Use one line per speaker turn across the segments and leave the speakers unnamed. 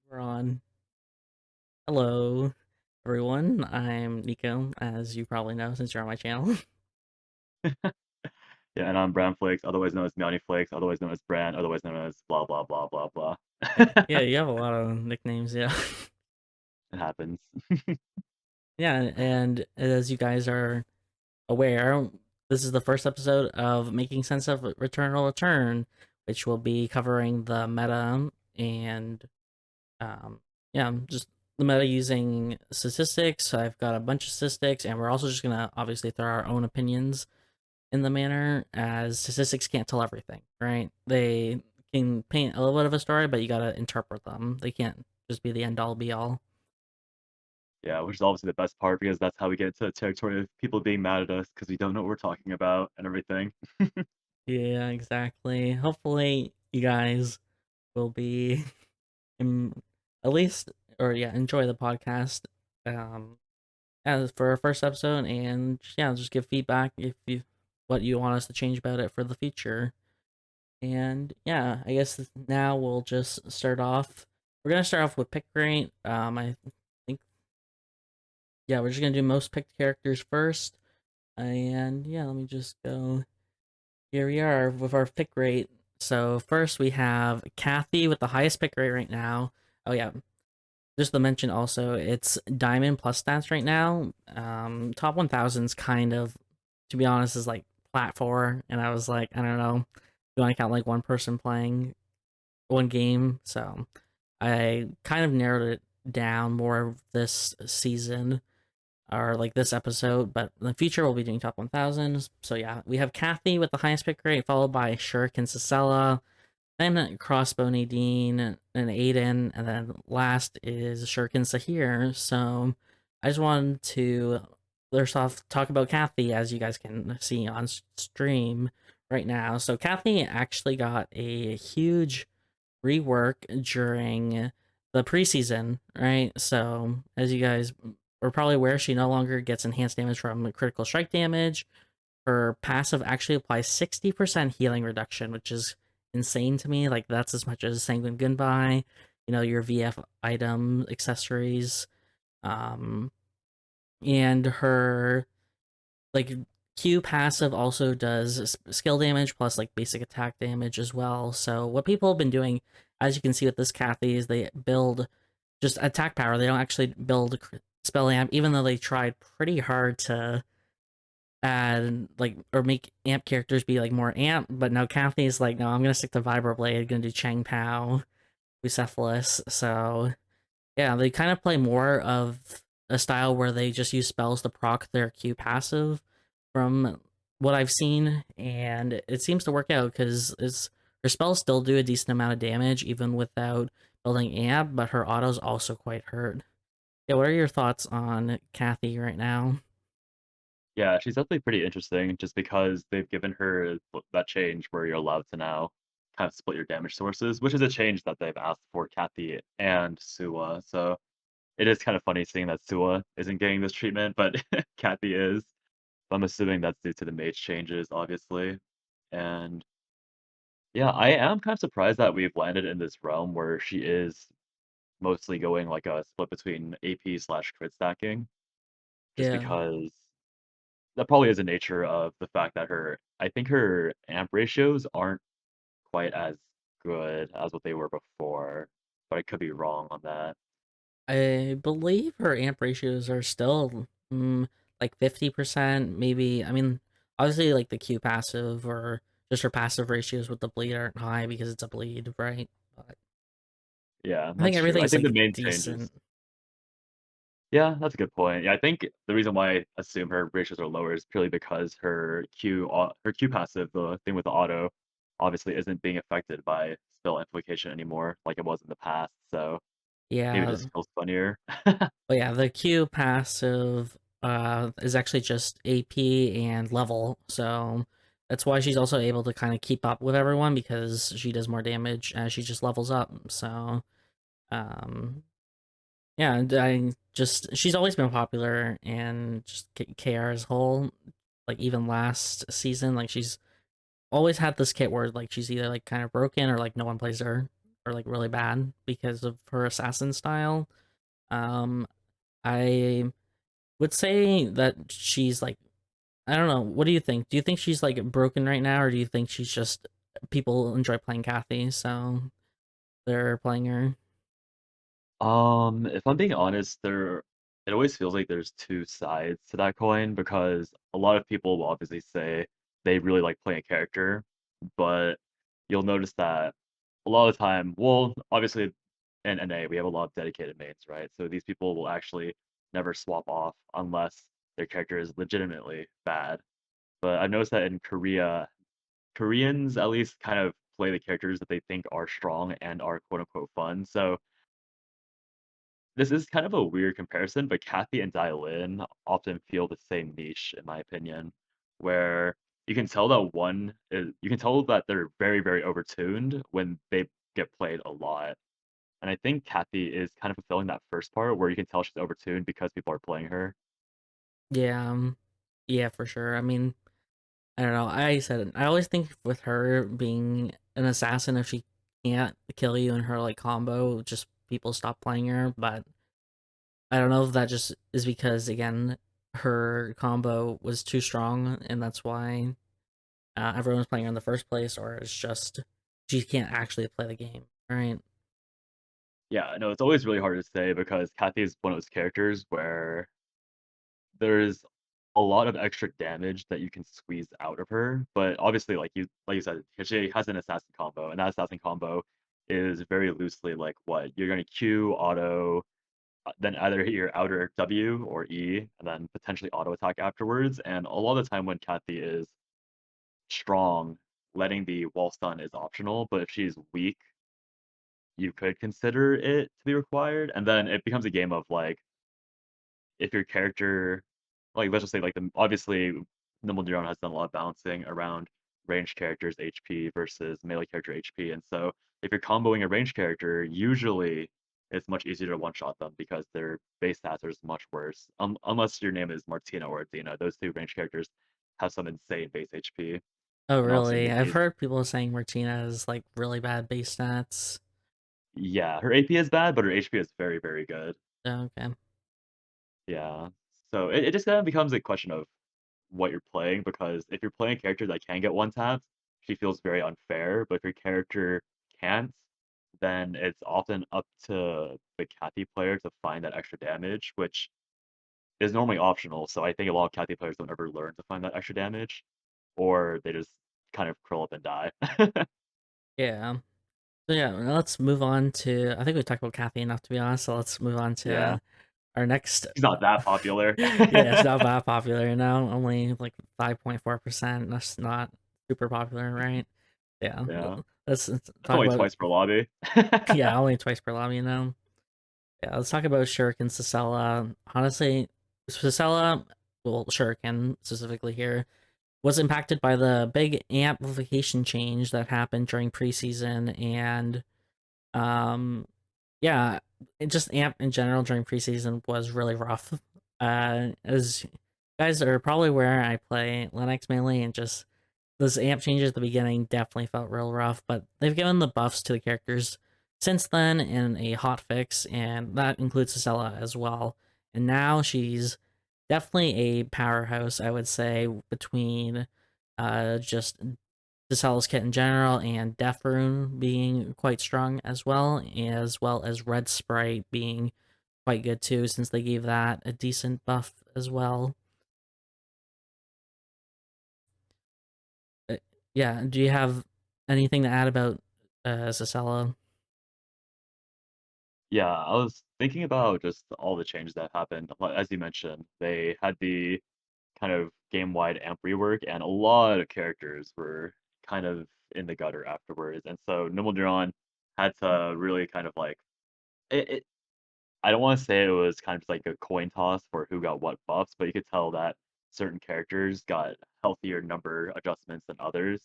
We're on. Hello, everyone. I'm Nico, as you probably know since you're on my channel.
Yeah, and I'm Bran Flakes, otherwise known as Meowny Flakes, otherwise known as Bran, otherwise known as blah blah blah blah blah.
Yeah, you have a lot of nicknames, yeah.
It happens.
Yeah, and as you guys are aware, this is the first episode of Making Sense of Returnal Return, which will be covering the meta and, um, yeah, just the meta using statistics. I've got a bunch of statistics, and we're also just gonna obviously throw our own opinions in the manner, as statistics can't tell everything, right? They can paint a little bit of a story, but you gotta interpret them. They can't just be the end all be all.
Yeah, which is obviously the best part because that's how we get to the territory of people being mad at us because we don't know what we're talking about and everything.
Yeah, exactly. Hopefully, you guys will be at least, or yeah, enjoy the podcast. Um, as for our first episode, and yeah, just give feedback if you what you want us to change about it for the future. And yeah, I guess now we'll just start off. We're gonna start off with pick rate. I think yeah, we're just gonna do most picked characters first. And yeah, let me just go. Here we are with our pick rate. So first we have Kathy with the highest pick rate right now. Oh yeah, just to mention also, it's Diamond plus stats right now. Top 1000's kind of, to be honest, is like plat 4, and I was like, I don't know, you want to count like one person playing one game, so I kind of narrowed it down more this season or like this episode, but in the future we'll be doing top 1000s. So yeah, we have Kathy with the highest pick rate, followed by Shuriken Cicella, then Crossbow Nadine and Aiden, and then last is Shuriken Sahir. So I just wanted to first off talk about Kathy, as you guys can see on stream right now. So Kathy actually got a huge rework during the preseason, right? So, as you guys are probably aware, she no longer gets enhanced damage from critical strike damage. Her passive actually applies 60% healing reduction, which is insane to me. Like, that's as much as Sanguine Goodbye, your VF item accessories. Um, and her like Q passive also does skill damage plus like basic attack damage as well. So what people have been doing, as you can see with this Kathy, is they build just attack power. They don't actually build spell amp, even though they tried pretty hard to add like or make amp characters be like more amp. But no, Kathy's like, no, I'm gonna stick to Vibroblade, gonna do Chang Pao, Bucephalus. So yeah, they kind of play more of a style where they just use spells to proc their Q passive from what I've seen, and it seems to work out because it's her spells still do a decent amount of damage even without building amp, but her auto's also quite hurt. Yeah, what are your thoughts on Kathy right now?
Yeah, she's definitely pretty interesting just because they've given her that change where you're allowed to now kind of split your damage sources, which is a change that they've asked for Kathy and Sua. So it is kind of funny seeing that Sua isn't getting this treatment, but Kathy is. I'm assuming that's due to the mage changes, obviously. And yeah, I am kind of surprised that we've landed in this realm where she is mostly going like a split between AP slash crit stacking, just
Yeah,
because that probably is the nature of the fact that I think her amp ratios aren't quite as good as what they were before, but I could be wrong on that.
I believe her amp ratios are still like 50%, maybe. I mean, obviously, like the Q passive or just her passive ratios with the bleed aren't high because it's a bleed, right? But
Yeah,
I think
that's true. I
everything's
think the
like
main changes.
decent.
Yeah, that's a good point. Yeah, I think the reason why I assume her ratios are lower is purely because her Q passive, the thing with the auto, obviously isn't being affected by spell amplification anymore like it was in the past. So maybe it
Yeah,
just feels funnier.
but yeah, the Q passive is actually just AP and level, so that's why she's also able to kind of keep up with everyone because she does more damage as she just levels up. So um yeah, and I just she's always been popular and just KR as a whole. Like even last season, like she's always had this kit where like she's either like kind of broken or like no one plays her are like really bad because of her assassin style. Um, I would say that she's like, I don't know. What do you think? Do you think she's like broken right now, or do you think she's just people enjoy playing Kathy, so they're playing her?
If I'm being honest, it always feels like there's two sides to that coin because a lot of people will obviously say they really like playing a character, but you'll notice that a lot of the time, well, obviously in NA we have a lot of dedicated mains, right? So these people will actually never swap off unless their character is legitimately bad. But I've noticed that in Korea, Koreans at least kind of play the characters that they think are strong and are quote unquote fun. So this is kind of a weird comparison, but Kathy and Dialin often feel the same niche, in my opinion, where you can tell that they're very, very overtuned when they get played a lot. And I think Kathy is kind of fulfilling that first part where you can tell she's overtuned because people are playing her.
Yeah, yeah, for sure. I mean, I don't know. I said it. I always think with her being an assassin, if she can't kill you in her like combo, just people stop playing her. But I don't know if that just is because again, her combo was too strong, and that's why everyone was playing her in the first place, or it's just she can't actually play the game, right?
Yeah, no, it's always really hard to say because Kathy is one of those characters where there's a lot of extra damage that you can squeeze out of her. But obviously, like you said, she has an assassin combo, and that assassin combo is very loosely like what you're going to Q auto, then either hit your outer W or E, and then potentially auto attack afterwards. And a lot of the time when Kathy is strong, letting the wall stun is optional. But if she's weak, you could consider it to be required. And then it becomes a game of like if your character, like let's just say like the obviously Nimble Neuron has done a lot of balancing around ranged characters HP versus melee character HP, and so if you're comboing a ranged character, usually it's much easier to one shot them because their base stats are much worse. Unless your name is Martina or Athena, those two ranged characters have some insane base HP,
Oh,
and obviously
really? I've
Nikki's
heard people saying Martina has like really bad base stats.
yeah, her AP is bad, but her HP is very very good.
Oh, okay.
Yeah, so it just kind of becomes a question of what you're playing because if you're playing a character that can get one tapped, she feels very unfair. But if your character can't, then it's often up to the Kathy player to find that extra damage, which is normally optional. So I think a lot of Kathy players don't ever learn to find that extra damage, or they just kind of curl up and die.
Yeah. So yeah, let's move on to. I think we talked about Kathy enough to be honest. So let's move on
Yeah,
to our next.
she's not that popular.
Yeah, it's not that popular now. Only like 5.4%. That's not super popular, right? Yeah.
Yeah,
Let's
that's
talk
only
about.
twice per lobby.
Yeah, only twice per lobby now. Yeah, let's talk about Shuriken Sacella. Honestly, Sacella, well, Shuriken specifically here, was impacted by the big amplification change that happened during preseason, and um, yeah, it just amp in general during preseason was really rough. As you guys are probably aware, I play Linux mainly, and just those amp changes at the beginning definitely felt real rough. But they've given the buffs to the characters since then in a hot fix, and that includes Cicella as well. And now she's definitely a powerhouse, I would say, between just Cicella's kit in general and Death Rune being quite strong as well as Red Sprite being quite good too, since they gave that a decent buff as well. Uh, yeah, do you have anything to add about Cicella?
Yeah, I was thinking about just all the changes that happened. As you mentioned, they had the kind of game-wide amp rework, and a lot of characters were kind of in the gutter afterwards. And so Nimble Neuron had to really kind of like it. I don't want to say it was kind of just like a coin toss for who got what buffs, but you could tell that certain characters got healthier number adjustments than others.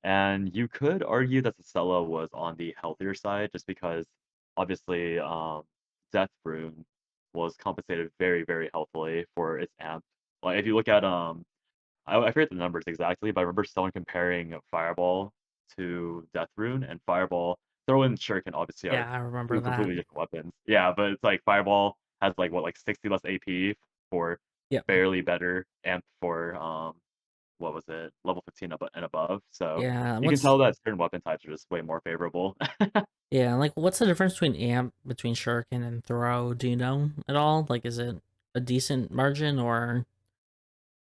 And you could argue that Cicella was on the healthier side just because obviously Death Rune was compensated very, very healthily for its amp. Like if you look at I forget the numbers exactly, but I remember someone comparing Fireball to Death Rune, and Fireball. throw and shuriken obviously are
Yeah, I remember
2
that.
completely different weapons. Yeah, but it's like fireball has like what, like 60 less AP for
Yep.
barely better amp for what was it? Level 15 and above. So
Yeah,
you can
what's
tell that certain weapon types are just way more favorable.
yeah, like what's the difference between amp between shuriken and throw? Do you know at all? Like, is it a decent margin or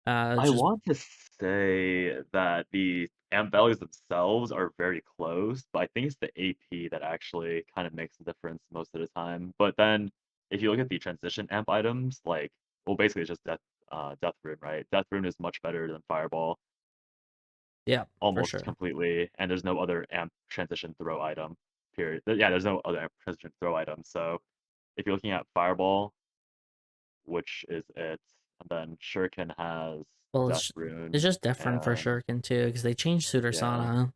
I
just
want to say that the amp values themselves are very close, but I think it's the AP that actually kind of makes the difference most of the time. But then if you look at the transition amp items, like well basically it's just death rune, right? Death rune is much better than fireball
yeah, for
almost
sure.
completely, and there's no other amp transition throw item. Period. Yeah, there's no other amp transition throw item. So if you're looking at fireball, which is it, and then shuriken has
Well,
death
it's
rune
just different for
and
shuriken too because they changed
yeah.
Sudarsana.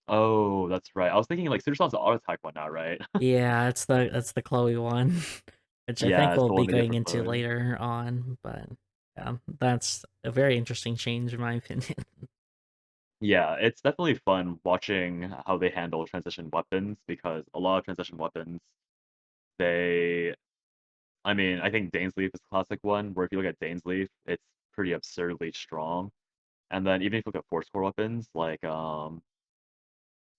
Oh, that's right. I was thinking like Suderson's the auto type one now, right?
Yeah, that's the Chloe one, which I
Yeah,
think
it's
we'll
the
be
one they did
going
for
into
Chloe.
later on. But yeah, that's a very interesting change in my opinion.
Yeah, it's definitely fun watching how they handle transition weapons because a lot of transition weapons, they I mean, I think Dainsleif is a classic one, where if you look at Dainsleif, it's pretty absurdly strong. And then even if you look at force core weapons, like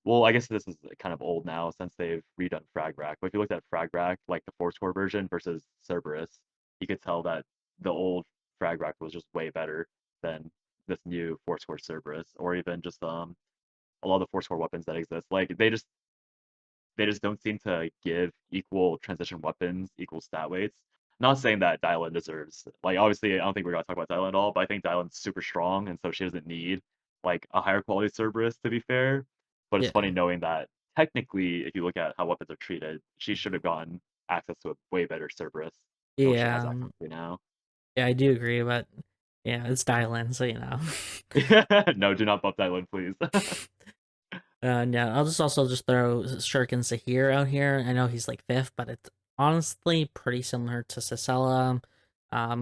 well, I guess this is kind of old now since they've redone Frag Rack. But if you looked at Frag Rack, like the four score version versus Cerberus, you could tell that the old Frag Rack was just way better than this new four score Cerberus, or even just a lot of the four score weapons that exist. Like they just don't seem to give equal transition weapons equal stat weights. Not saying that Dylan deserves like obviously I don't think we're gonna talk about Dylan at all, but I think Dylan's super strong and so she doesn't need like a higher quality Cerberus to be fair. But it's funny
Yeah,
knowing that technically if you look at how weapons are treated, she should have gotten access to a way better Cerberus than what she has
yeah,
access to now.
yeah. I do agree, but yeah, it's Dylan, so you know.
No, do not buff Dylan, please.
Yeah, I'll just also just throw Shuriken Zahir out here. I know he's like fifth, but it's honestly pretty similar to Sisela.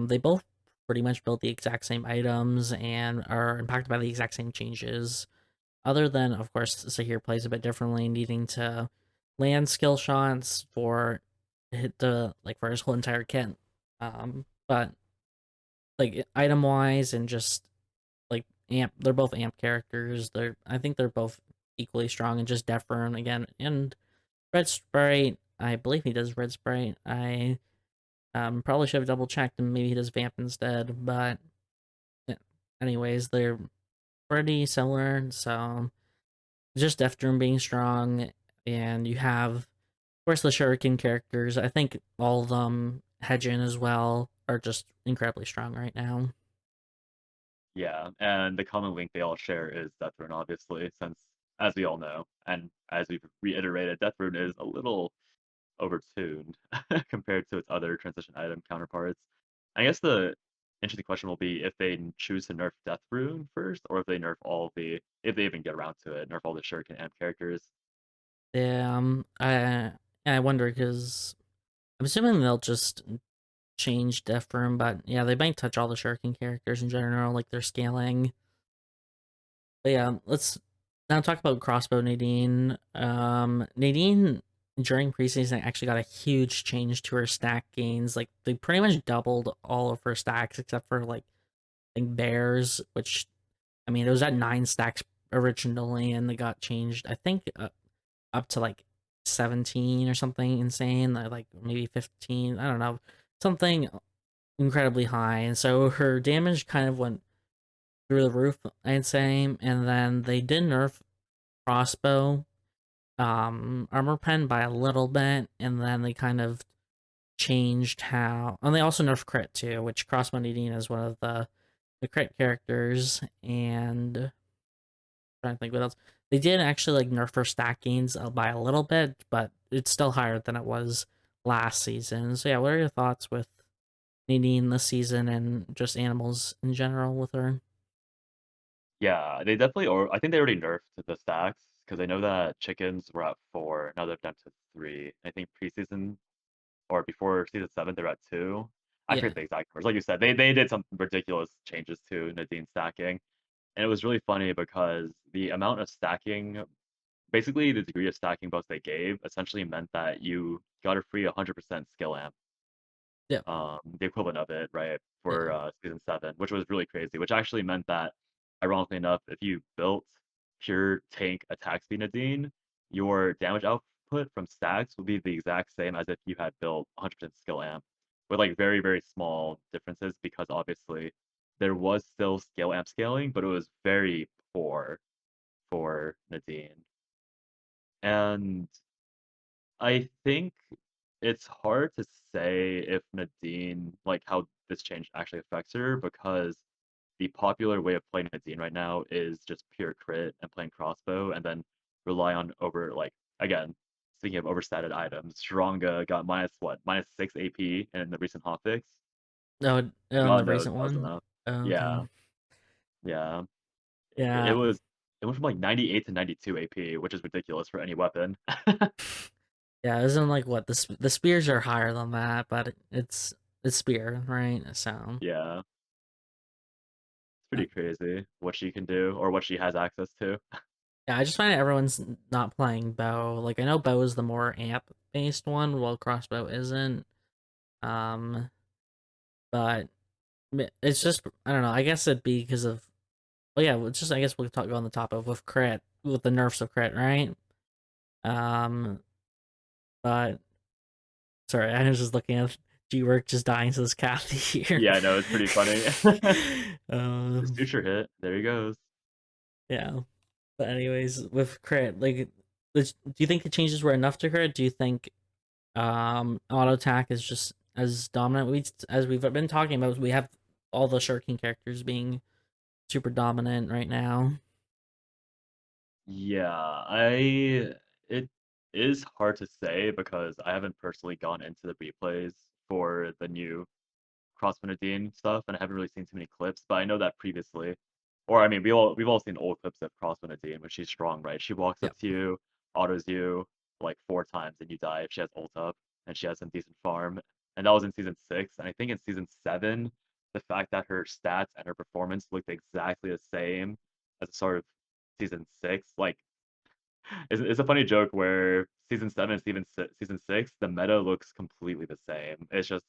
They both pretty much build the exact same items and are impacted by the exact same changes. Other than, of course, Zahir plays a bit differently, needing to land skill shots for hit the like for his whole entire kit. But like item wise and just like amp, they're both amp characters. I think they're both equally strong and just Defern again and Red Sprite. I believe he does Red Sprite. I probably should have double checked and maybe he does Vamp instead. But yeah, anyways, they're pretty similar. So just Defern being strong, and you have of course the Shuriken characters. I think all of them, Hedgen as well, are just incredibly strong right now.
Yeah, and the common link they all share is Deathrune, obviously, since as we all know, and as we've reiterated, Deathrune is a little overtuned compared to its other transition item counterparts. I guess the interesting question will be if they choose to nerf Death Rune first, or if they nerf all the, if they even get around to it, nerf all the Shuriken Amp characters.
Yeah, I wonder because I'm assuming they'll just change Defern, but yeah, they might touch all the Shuriken characters in general, like their scaling. But yeah, let's now talk about Crossbow Nadine. Nadine during preseason actually got a huge change to her stack gains. Like they pretty much doubled all of her stacks except for like I think bears, which I mean it was at 9 stacks originally, and they got changed. I think up to like 17 or something insane, like maybe 15. I don't know, something incredibly high, and so her damage kind of went through the roof, I'd say. And then they did nerf crossbow armor pen by a little bit, and then they kind of changed how, and they also nerfed crit too, which crossbow Nadine is one of the crit characters. And I'm trying to think what else they did actually like nerf her stack gains by a little bit, but it's still higher than it was last season. So yeah, what are your thoughts with Nadine this season and just animals in general with her?
Yeah, they definitely, or I think they already nerfed the stacks because I know that chickens were at 4, now they're down to 3. I think preseason or before season 7 they're at 2. I
Yeah,
forget the exact numbers. Like you said, they did some ridiculous changes to Nadine stacking, and it was really funny because the amount of stacking basically the degree of stacking buffs they gave essentially meant that you got a free 100% skill amp,
Yeah,
the equivalent of it, right, for
yeah.
season 7, which was really crazy. Which actually meant that, ironically enough, if you built pure tank attack speed Nadine, your damage output from stacks would be the exact same as if you had built 100% skill amp, with like very very small differences because obviously there was still skill amp scaling, but it was very poor for Nadine. And I think it's hard to say if Nadine, like how this change actually affects her, because the popular way of playing Nadine right now is just pure crit and playing crossbow, and then rely on over like again, speaking of overstated items, Stronga got minus what minus 6 AP in the recent hotfix.
No, on the
God knows
recent
that was
one.
enough.
Oh,
Yeah,
okay.
yeah. It
Yeah,
was it went from like 98 to 92 AP, which is ridiculous for any weapon.
yeah. Isn't like what the spears are higher than that, but it's spear, right? So
Yeah, it's
uh,
pretty crazy what she can do or what she has access to.
yeah, I just find everyone's not playing bow. Like I know bow is the more amp based one, while crossbow isn't. Um, but it's just I don't know. I guess it'd be because of well, yeah. Just I guess we'll talk go on the top of with crit with the nerfs of crit, right? Um, but sorry, I was just looking at G work just dying to this Kathy here.
Yeah, I know it's pretty funny. His
um,
future hit. There he goes.
yeah. But anyways, with crit, like, do you think the changes were enough to crit? Do you think auto attack is just as dominant? As we've been talking about, we have all the shirking characters being super dominant right now.
Yeah, I it is hard to say because I haven't personally gone into the replays for the new cross-Benedine stuff, and I haven't really seen too many clips. But I know that previously, or I mean, we've all seen old clips of cross-Benedine when she's strong, right? She walks
Yeah.
up to you, autos you like 4 times, and you die if she has ult up, and she has some decent farm. And that was in season 6, and I think in season 7, the fact that her stats and her performance looked exactly the same as sort of season 6, like it's a funny joke where season 7 season 6 the meta looks completely the same. It's just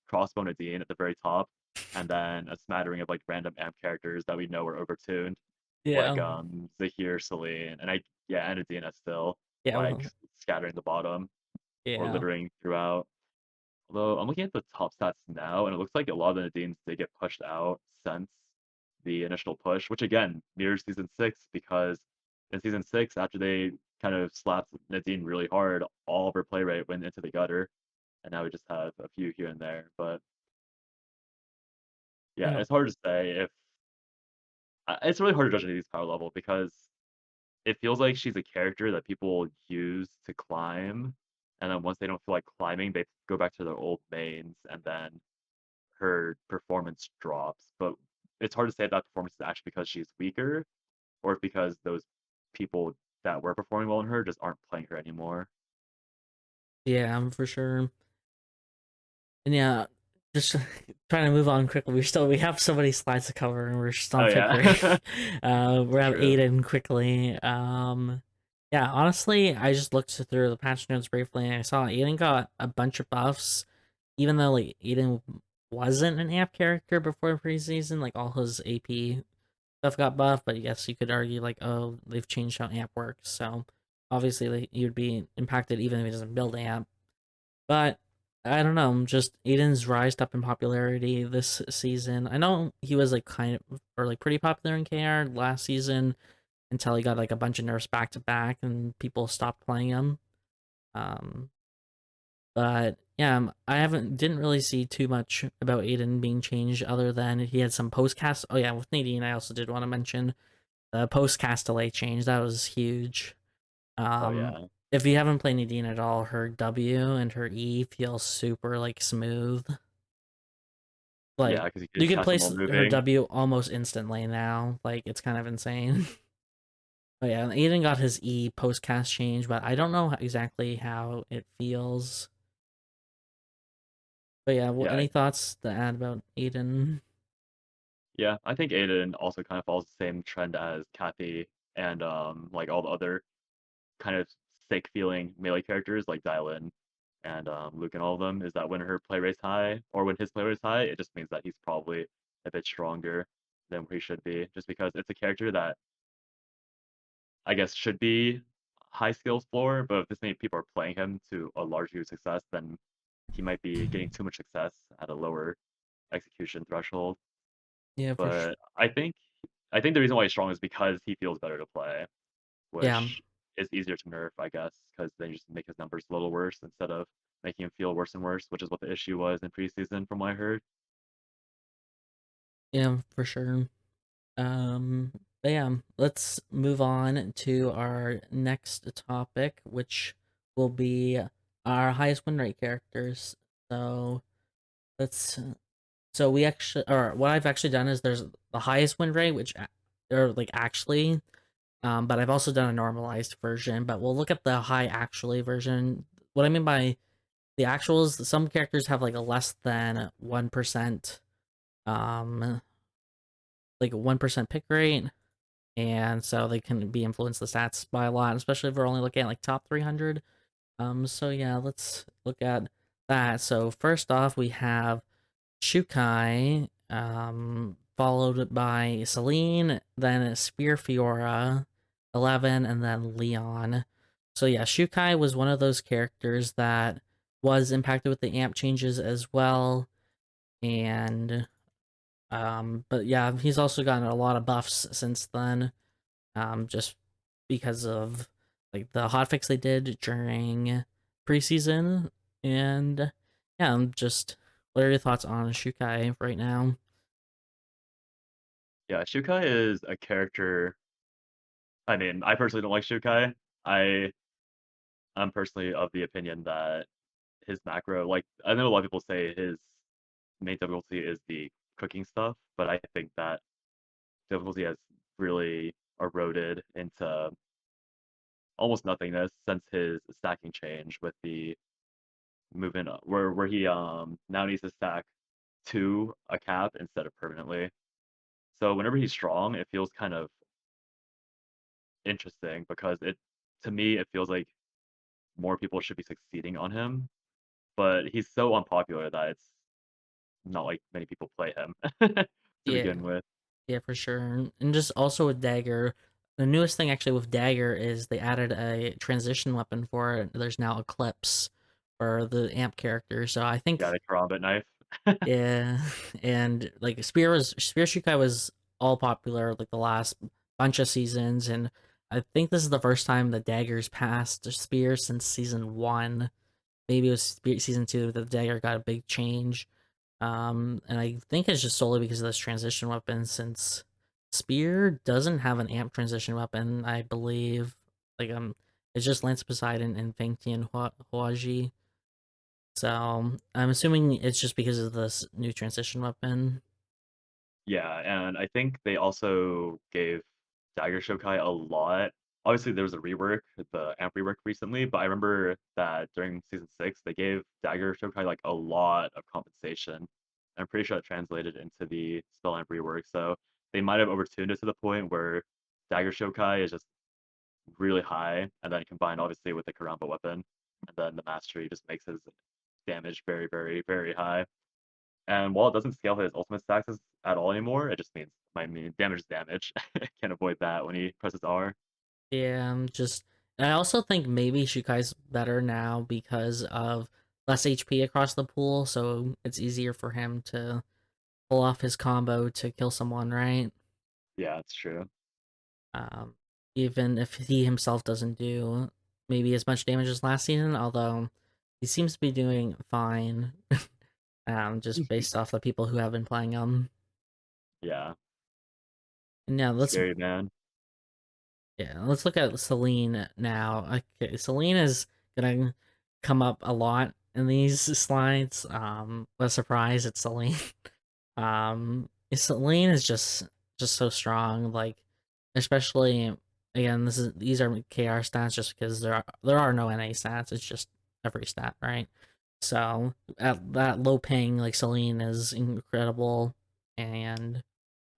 crossbow Nadine at the very top, and then a smattering of like random amp characters that we know are overtuned, like
Yeah.
Zahir, Celine, and I yeah, and Adina still
Yeah.
like
Well,
scattering the bottom or
yeah.
littering throughout. Although I'm looking at the top stats now, and it looks like a lot of the Nadines did get pushed out since the initial push, which again mirrors season 6 because in season 6, after they kind of slapped Nadine really hard, all of her play rate went into the gutter, and now we just have a few here and there. But yeah,
Yeah.
it's hard to say if it's really hard to judge Nadine's power level because it feels like she's a character that people use to climb, and then once they don't feel like climbing, they go back to their old mains, and then her performance drops. But it's hard to say if that performance is actually because she's weaker or if because those people that were performing well in her just aren't playing her anymore.
Yeah. For sure. And yeah, just trying to move on quickly. We have so many slides to cover, and we're just
Oh
on pick
yeah,
three. We have
true.
Aiden quickly. Yeah, honestly, I just looked through the patch notes briefly, and I saw Aiden got a bunch of buffs, even though like Aiden wasn't an AMP character before preseason. Like all his AP stuff got buffed, but yes, you could argue like, oh, they've changed how AMP works, so obviously like, you'd be impacted even if he doesn't build AMP. But I don't know, just Aiden's rised up in popularity this season. I know he was like kind of or like pretty popular in KR last season until he got like a bunch of nerfs back to back and people stopped playing him. Um, but yeah, I haven't didn't really see too much about Aiden being changed other than he had some postcast. Oh yeah, with Nadine, I also did want to mention the postcast delay change. That was huge.
Oh
Um,
yeah,
if you haven't played Nadine at all, her W and her E feel super like smooth.
yeah,
Like
because you
you
could
could
cast them
place
while
her
moving.
W almost instantly now. Like it's kind of insane. But yeah, Aiden got his E post cast change, but I don't know exactly how it feels. But yeah,
Yeah,
any thoughts to add about Aiden?
yeah. I think Aiden also kind of follows the same trend as Kathy and like all the other kind of sick feeling melee characters like Dylan and Luke and all of them is that when her play rate's high or when his play rate's high, it just means that he's probably a bit stronger than where he should be. Just because it's a character that I guess should be high skills floor, but if this many people are playing him to a large degree of success, then he might be getting too much success at a lower execution threshold.
Yeah, for sure.
But I think the reason why he's strong is because he feels better to play,
Yeah,
which is easier to nerf, I guess, because then you just make his numbers a little worse instead of making him feel worse and worse, which is what the issue was in preseason, from what I heard.
yeah, for sure. Um, but yeah, let's move on to our next topic, which will be our highest win rate characters. So let's. So we actually, or what I've actually done is there's the highest win rate, which, or like actually, but I've also done a normalized version. But we'll look at the high actually version. What I mean by the actuals, some characters have like a less than 1%, um, like 1% pick rate, and so they can be influenced the stats by a lot, especially if we're only looking at like top 300. So yeah, let's look at that. So first off, we have Shukai, followed by Celine, then Spear Fiora, 11, and then Leon. So yeah, Shukai was one of those characters that was impacted with the amp changes as well, and but yeah, he's also gotten a lot of buffs since then, just because of like the hotfix they did during preseason, and yeah, I'm just what are your thoughts on Shukai right now?
Yeah, Shukai is a character. I mean, I personally don't like Shukai. I I'm personally of the opinion that his macro, like I know a lot of people say his main difficulty is the cooking stuff, but I think that difficulty has really eroded into almost nothingness since his stacking change with the movement where he now needs to stack to a cap instead of permanently. So whenever he's strong, it feels kind of interesting because it to me it feels like more people should be succeeding on him, but he's so unpopular that it's not like many people play him to
Yeah,
begin with.
yeah, for sure. And just also with Dagger, the newest thing actually with Dagger is they added a transition weapon for it. There's now Eclipse for the amp character. So I
Yeah,
think
the karambit knife.
yeah, and like Spear Shikai was all popular like the last bunch of seasons, and I think this is the first time the Daggers passed Spear since season one. Maybe it was season two that the Dagger got a big change. And I think it's just solely because of this transition weapon, since Spear doesn't have an amp transition weapon, I believe. Like it's just Lance Poseidon and Feng Tian Huaji. So I'm assuming it's just because of this new transition weapon.
Yeah, and I think they also gave Dagger Shokai a lot. Obviously, there was a rework, the amp rework recently, but I remember that during season 6, they gave Dagger Shokai like a lot of compensation. I'm pretty sure it translated into the spell amp rework, so they might have overtuned it to the point where Dagger Shokai is just really high, and then combined obviously with the Karamba weapon, and then the mastery just makes his damage very, very, very high. And while it doesn't scale his ultimate stacks at all anymore, it just means I mean damage is damage. Can't avoid that when he presses R.
Yeah, just I also think maybe Shikai's better now because of less HP across the pool, so it's easier for him to pull off his combo to kill someone, right?
Yeah, it's true.
Um, Even if he himself doesn't do maybe as much damage as last season, although he seems to be doing fine, just based off the people who have been playing him.
Yeah,
And yeah,
scary man.
let's look at Celine now. Okay, Celine is gonna come up a lot in these slides. What a surprise! It's Celine. Celine is just so strong. Like, especially again, these are KR stats just because there are no NA stats. It's just every stat, right? So at that low ping, like Celine is incredible, and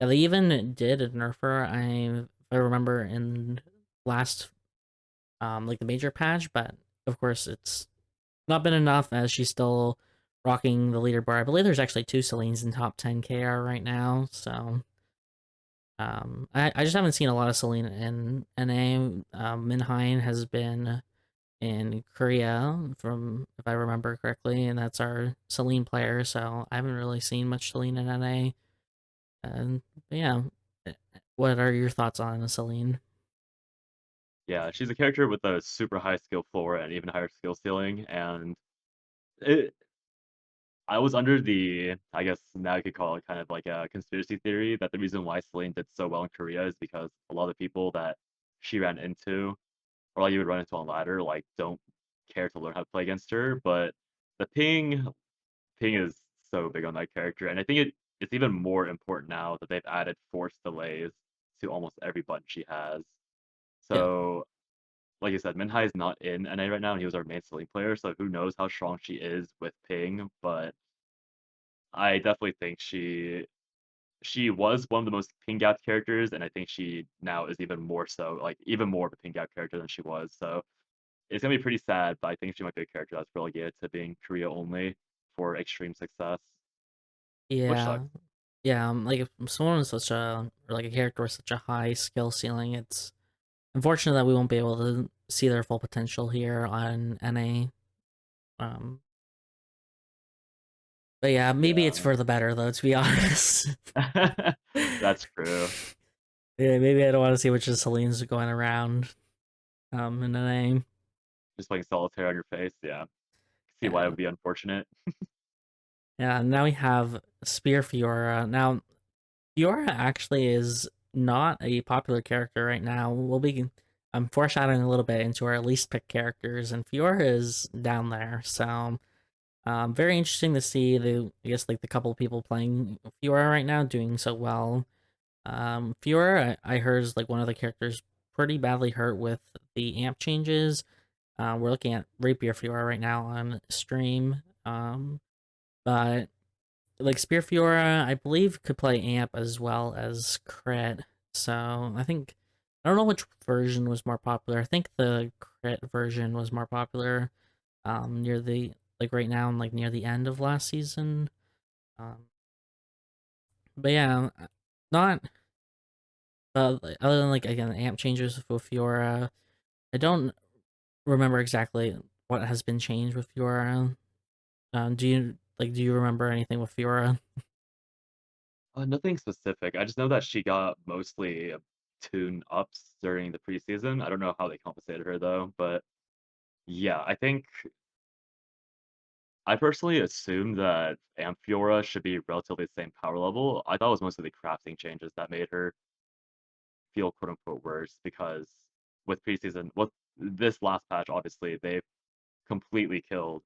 yeah, they even did a nerfer. If I remember in last like the major patch, but of course it's not been enough as she's still rocking the leaderboard. I believe there's actually two Celines in top 10 KR right now, so I just haven't seen a lot of Celine in NA. Minhyne has been in Korea, from if I remember correctly, and that's our Celine player. So I haven't really seen much Celine in NA. And but yeah, eh, what are your thoughts on Celine?
Yeah, she's a character with a super high skill floor and even higher skill ceiling, and it I was under the, I guess now you could call it kind of like a conspiracy theory that the reason why Celine did so well in Korea is because a lot of the people that she ran into, or like you would run into on ladder, like don't care to learn how to play against her. But the ping is so big on that character, and I think it's even more important now that they've added force delays to almost every button she has.
Yeah,
So, like you said, Minhai is not in NA right now, and he was our main Celine player. So who knows how strong she is with ping? But I definitely think she was one of the most ping gap characters, and I think she now is even more so, like even more of a ping gap character than she was. So it's gonna be pretty sad, but I think she might be a character that's relegated to being Korea only for extreme success, which
yeah,
sucks.
yeah. Like if someone with such a or like a character with such a high skill ceiling, it's unfortunate that we won't be able to see their full potential here on NA. Um, but yeah, maybe it's
Yeah,
for the better though. To be honest,
that's true.
yeah, maybe I don't want to see which of Celine's going around in NA.
Just playing solitaire on your face. Yeah, see why it
Yeah,
would be unfortunate.
yeah. Now we have Spear Fiora. Now Fiora actually is not a popular character right now. We'll be foreshadowing a little bit into our least picked characters, and Fiora is down there. So very interesting to see the I guess like the couple of people playing Fiora right now doing so well. Fiora, I heard is like one of the characters pretty badly hurt with the amp changes. We're looking at Rapier Fiora right now on stream. But like Spear Fiora, I believe could play amp as well as crit. So I think I don't know which version was more popular. I think the crit version was more popular near the like right now and like near the end of last season. Um, but yeah, not other than like again amp changes with Fiora. I don't remember exactly what has been changed with Fiora. Do you remember anything with Fiora?
Nothing specific. I just know that she got mostly tune ups during the preseason. I don't know how they compensated her though, but yeah, I think I personally assumed that Amphiora should be relatively the same power level. I thought it was mostly the crafting changes that made her feel quote unquote worse because with preseason, with this last patch, obviously they've completely killed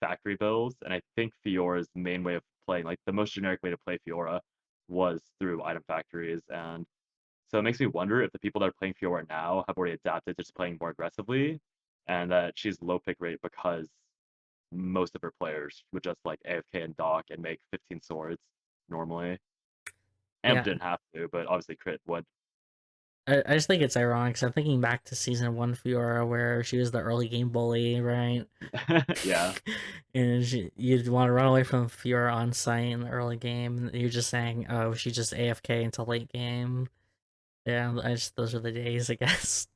factory builds, and I think Fiora's main way of playing, like the most generic way to play Fiora, was through item factories, and so it makes me wonder if the people that are playing Fiora now have already adapted to just playing more aggressively, and that she's low pick rate because most of her players would just like AFK and dock and make 15 swords normally. Amp
Yeah,
didn't have to, but obviously Crit would.
I just think it's ironic because I'm thinking back to season one Fiora where she was the early game bully, right?
Yeah.
And you'd want to run away from Fiora on site in the early game. You're just saying, oh, she just AFK until late game. Yeah, I just those are the days, I guess.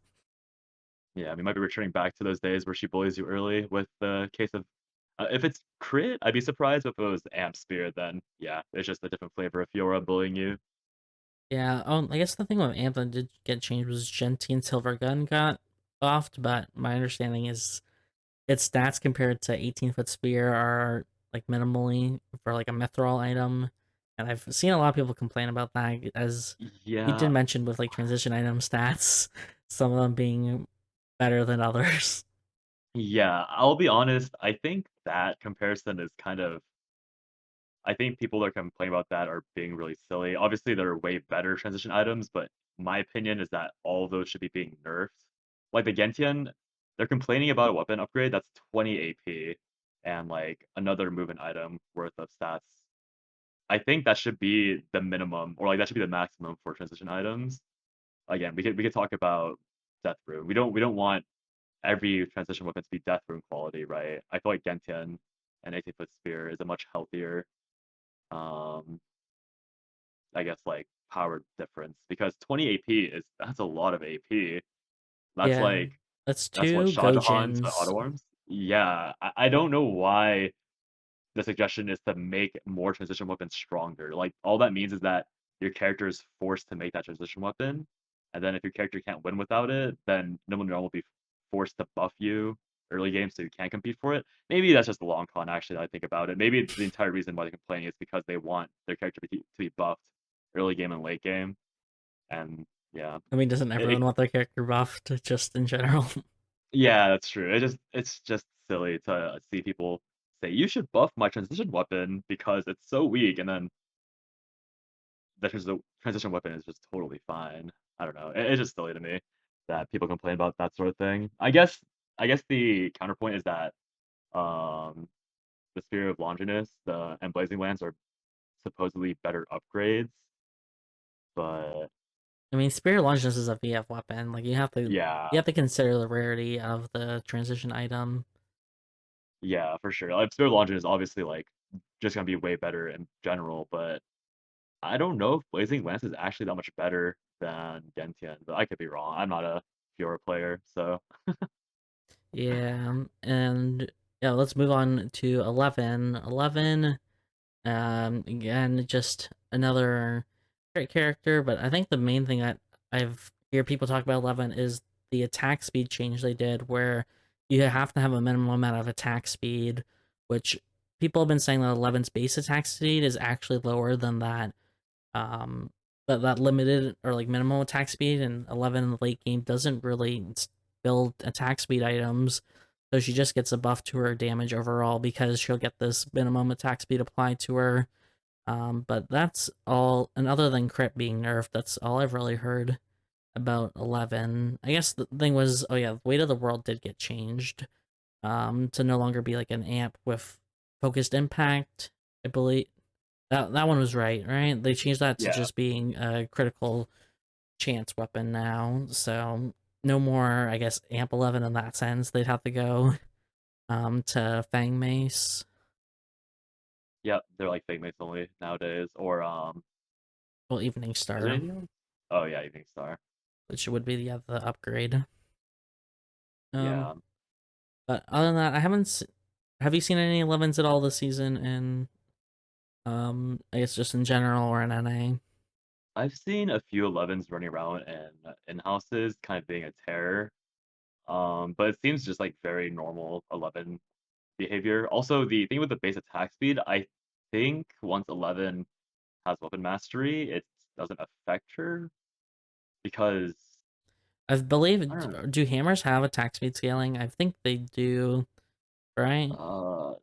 Yeah, we might be returning back to those days where she bullies you early with the case of if it's crit, I'd be surprised if it was Amp Spear then. Yeah, it's just a different flavor of Fiora bullying you.
Yeah, I guess the thing with Anthem did get changed was Gentian Silver Gun got buffed, but my understanding is its stats compared to 18-foot spear are like minimally for like a mithril item, and I've seen a lot of people complain about that as you did
Yeah,
mention with like transition item stats, some of them being better than others.
yeah, I'll be honest, I think that comparison is kind of I think people that are complaining about that are being really silly. Obviously, there are way better transition items, but my opinion is that all of those should be being nerfed. Like the Gentian, they're complaining about a weapon upgrade that's 20 AP and like another movement item worth of stats. I think that should be the minimum, or like that should be the maximum for transition items. Again, we could talk about Death Rune. We don't want every transition weapon to be death rune quality, right? I feel like Gentian and 18-foot spear is a much healthier, um, I guess like power difference because 20 AP is that's a lot of AP. That's
Yeah,
like
that's
that's what
two
Shah Jahan to
Gojins.
auto arms. Yeah, I don't know why the suggestion is to make more transition weapons stronger. Like all that means is that your character is forced to make that transition weapon, and then if your character can't win without it, then no one will be forced to buff you early game so you can't compete for it. Maybe that's just the long con actually that I think about it. Maybe the entire reason why they're complaining is because they want their character to be buffed early game and late game. And yeah.
I mean, doesn't
It,
everyone want their character buffed just in general?
yeah, that's true. It's just silly to see people say you should buff my transition weapon because it's so weak, and then the transition weapon is just totally fine. I don't know. It's just silly to me that people complain about that sort of thing. I guess the counterpoint is that um the Spear of Longinus, the and Blazing Lance are supposedly better upgrades, but
I mean, Spirit Longinus is a VF weapon. Like
yeah,
you have to consider the rarity of the transition item.
yeah, for sure. Like Spear of Longinus is obviously like just gonna be way better in general, but I don't know if Blazing Lance is actually that much better than Gentian, but I could be wrong. I'm not a Fiora player, so
Yeah, and yeah, let's move on to 11. 11, again, just another great character, but I think the main thing that I've hear people talk about 11 is the attack speed change they did, where you have to have a minimum amount of attack speed, which people have been saying that 11's base attack speed is actually lower than that that limited or like minimal attack speed, and 11 in the late game doesn't really build attack speed items, so she just gets a buff to her damage overall because she'll get this minimum attack speed applied to her. But that's all, and other than crit being nerfed, that's all I've really heard about 11. I guess the thing was, oh yeah, the weight of the world did get changed to no longer be like an amp with focused impact, I believe. That one was right? They changed that to
yeah,
just being a critical chance weapon now. So no more, I guess, amp 11 in that sense. They'd have to go to Fang Mace.
yeah, they're like fake mates only nowadays. Or
Well, Evening
is there
Star,
anything else? Oh yeah, Evening Star.
which would be the upgrade. Um,
Yeah,
but other than that, I haven't. Have you seen any 11s at all this season? And I guess just in general or in NA.
I've seen a few 11s running around in houses, kind of being a terror. But it seems just like very normal 11 behavior. Also, the thing with the base attack speed, I think once 11 has weapon mastery, it doesn't affect her because
I believe
I don't know.
do hammers have attack speed scaling? I think they do, right?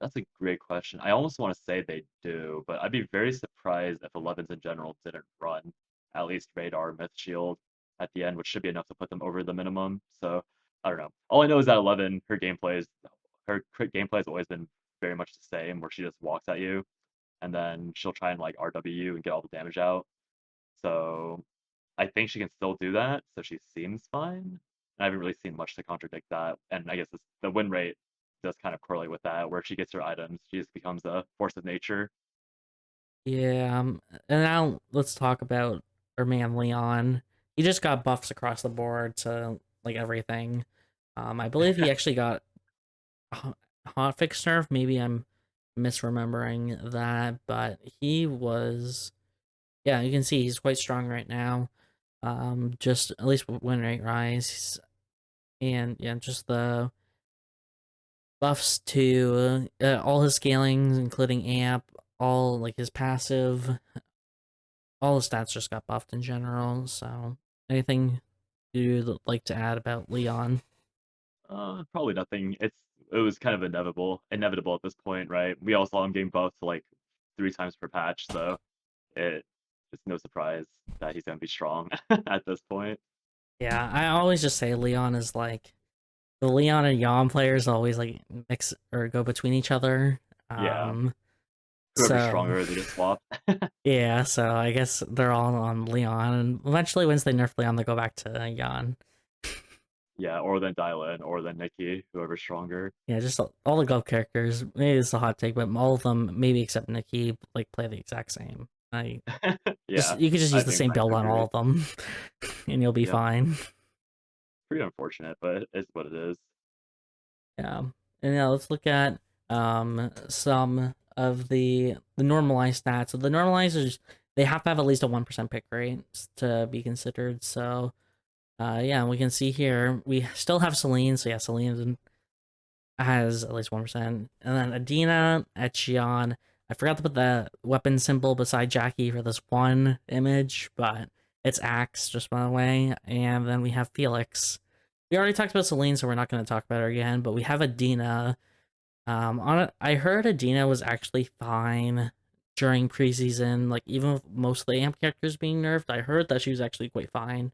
That's a great question. I almost want to say they do, but I'd be very surprised if 11s in general didn't run at least radar, myth shield at the end, which should be enough to put them over the minimum. So I don't know. All I know is that 11, her crit gameplay has always been very much the same, where she just walks at you and then she'll try and like RW and get all the damage out. So I think she can still do that, so she seems fine. And I haven't really seen much to contradict that. And I guess the win rate does kind of correlate with that, where if she gets her items, she just becomes a force of nature.
Yeah, and now let's talk about our man Leon. He just got buffs across the board to like everything. I believe he actually got hotfix nerf. Maybe I'm misremembering that, but he was. Yeah, you can see he's quite strong right now. Just at least with win rate rise, and yeah, just the buffs to all his scalings, including amp, all like his passive, all the stats just got buffed in general. So, anything you'd like to add about Leon?
Probably nothing. It was kind of inevitable at this point, right? We all saw him getting buffed like 3 times per patch, so it it's no surprise that he's gonna be strong at this point.
Yeah, I always just say Leon is like the Leon and Yon players always like mix or go between each other.
Yeah,
Um,
whoever's
so
stronger, they just swap.
yeah, so I guess they're all on Leon, and eventually once they nerf Leon, they go back to Yon.
Yeah, or then Dylan, or then Nikki, whoever's stronger.
Yeah, just all the Gulf characters. Maybe it's a hot take, but all of them, maybe except Nikki, like play the exact same. I just
Yeah,
you could just
I
use the
think
same
I
build on all
agree.
of them, and you'll be
Yep,
fine.
pretty unfortunate, but it's what it is.
Yeah, and now let's look at some of the normalized stats. So the normalizers, they have to have at least a 1% pick rate to be considered. So yeah, we can see here we still have Celine. So yeah, Celine has at least 1%. And then Adina, Echion. I forgot to put the weapon symbol beside Jackie for this one image, but it's Axe, just by the way. And then we have Felix. We already talked about Celine, so we're not going to talk about her again, but we have Adina. On it, I heard Adina was actually fine during preseason, like even with most of the amp characters being nerfed. I heard that she was actually quite fine,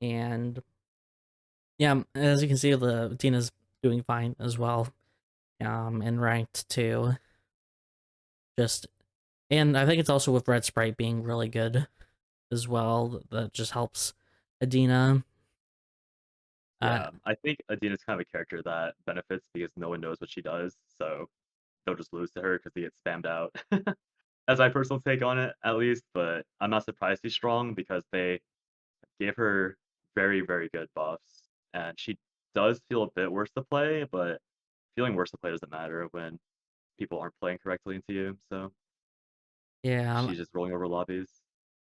and yeah, as you can see, the Adina's doing fine as well. And ranked too. Just and I think it's also with Red Sprite being really good as well. That just helps Adina. Uh,
Yeah, I think Adina's kind of a character that benefits because no one knows what she does, so they'll just lose to her because they get spammed out. As my personal take on it, at least, but I'm not surprised she's strong because they gave her very, very good buffs, and she does feel a bit worse to play, but feeling worse to play doesn't matter when people aren't playing correctly into you, so
yeah,
she's just rolling over lobbies.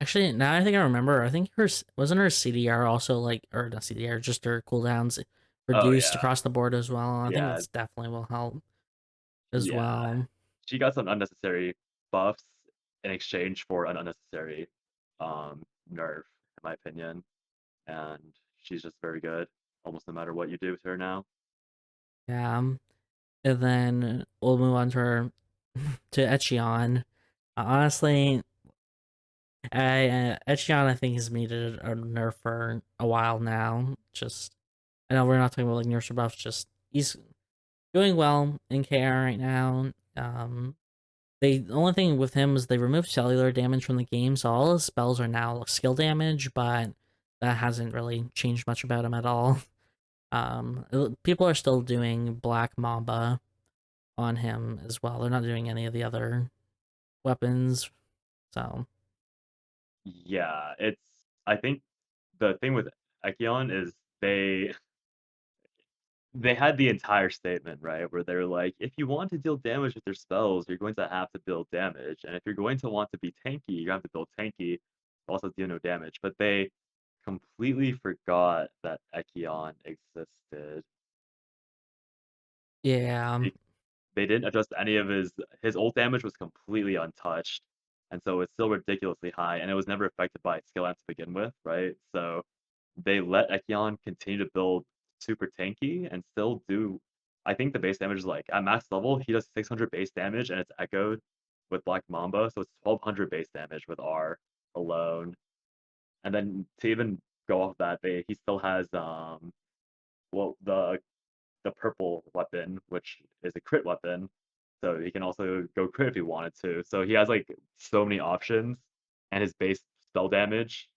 actually now I think I remember. I think her wasn't her CDR also like or not CDR, just her cooldowns
Oh
reduced
yeah,
across the board as well. I think
yeah,
that's definitely will help as
yeah.
well.
She got some unnecessary buffs in exchange for an unnecessary nerf, in my opinion. And she's just very good, almost no matter what you do to her now.
Yeah, and then we'll move on to her to Echion. Honestly, Echion I think has needed a nerf for a while now. Just I know we're not talking about like nerfs or buffs. Just he's doing well in KR right now. The only thing with him is they removed cellular damage from the game, so all his spells are now skill damage, but that hasn't really changed much about him at all. People are still doing Black Mamba on him as well. They're not doing any of the other weapons, so
Yeah, it's. I think the thing with Ekion is they had the entire statement right where they're like, if you want to deal damage with your spells, you're going to have to build damage, and if you're going to want to be tanky, you have to build tanky, also deal no damage. But they completely forgot that Ekion existed.
yeah,
They didn't adjust any of his ult damage was completely untouched, and so it's still ridiculously high, and it was never affected by skill amp to begin with, right? So they let Ekion continue to build super tanky and still do. I think the base damage is like at max level, he does 600 base damage, and it's echoed with Black Mamba, so it's 1200 base damage with R alone. And then to even go off that, he still has well the purple weapon, which is a crit weapon. So he can also go crit if he wanted to. So he has like so many options, and his base spell damage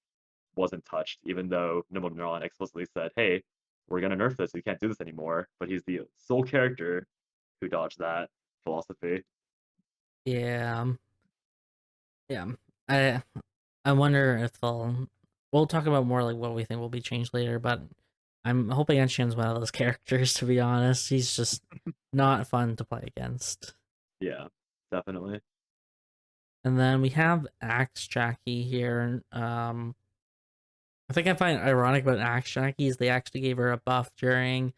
wasn't touched, even though Nimble Neuron explicitly said, "Hey, we're gonna nerf this. We can't do this anymore." But he's the sole character who dodged that philosophy.
yeah, yeah. I I wonder if they'll. We'll talk about more like what we think will be changed later, but I'm hoping Enshin's one of those characters. To be honest, he's just not fun to play against.
Yeah, definitely.
And then we have Axe Jackie here. I think I find ironic about Axe Jackie is they actually gave her a buff during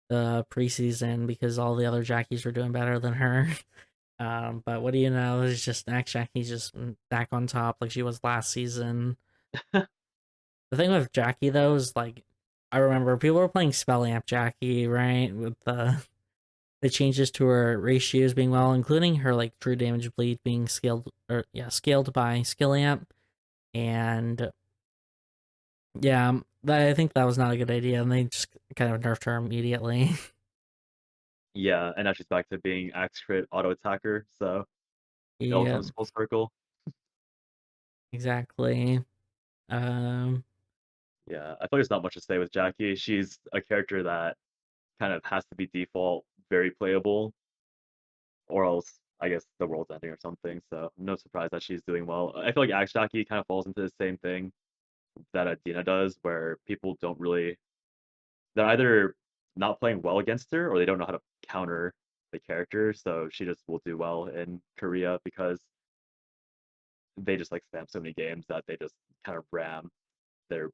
the preseason because all the other Jackies were doing better than her. But what do you know? It's just Axe Jackie's just back on top like she was last season. The thing with Jackie though is like I remember people were playing Spell Amp Jackie, right? With the changes to her ratios being well, including her like true damage bleed being scaled or yeah, scaled by Skill Amp. And yeah, I think that was not a good idea, and they just kind of nerfed her immediately.
Yeah, and now she's back to being axe crit auto attacker. So it all
Yeah,
comes full circle.
exactly. Um,
Yeah, I feel like there's not much to say with Jackie. She's a character that kind of has to be default very playable, or else I guess the world's ending or something. So no surprise that she's doing well. I feel like Axe Jackie kind of falls into the same thing that Adina does, where people don't really they're either not playing well against her or they don't know how to counter the character. So she just will do well in Korea because they just like spam so many games that they just kind of ram their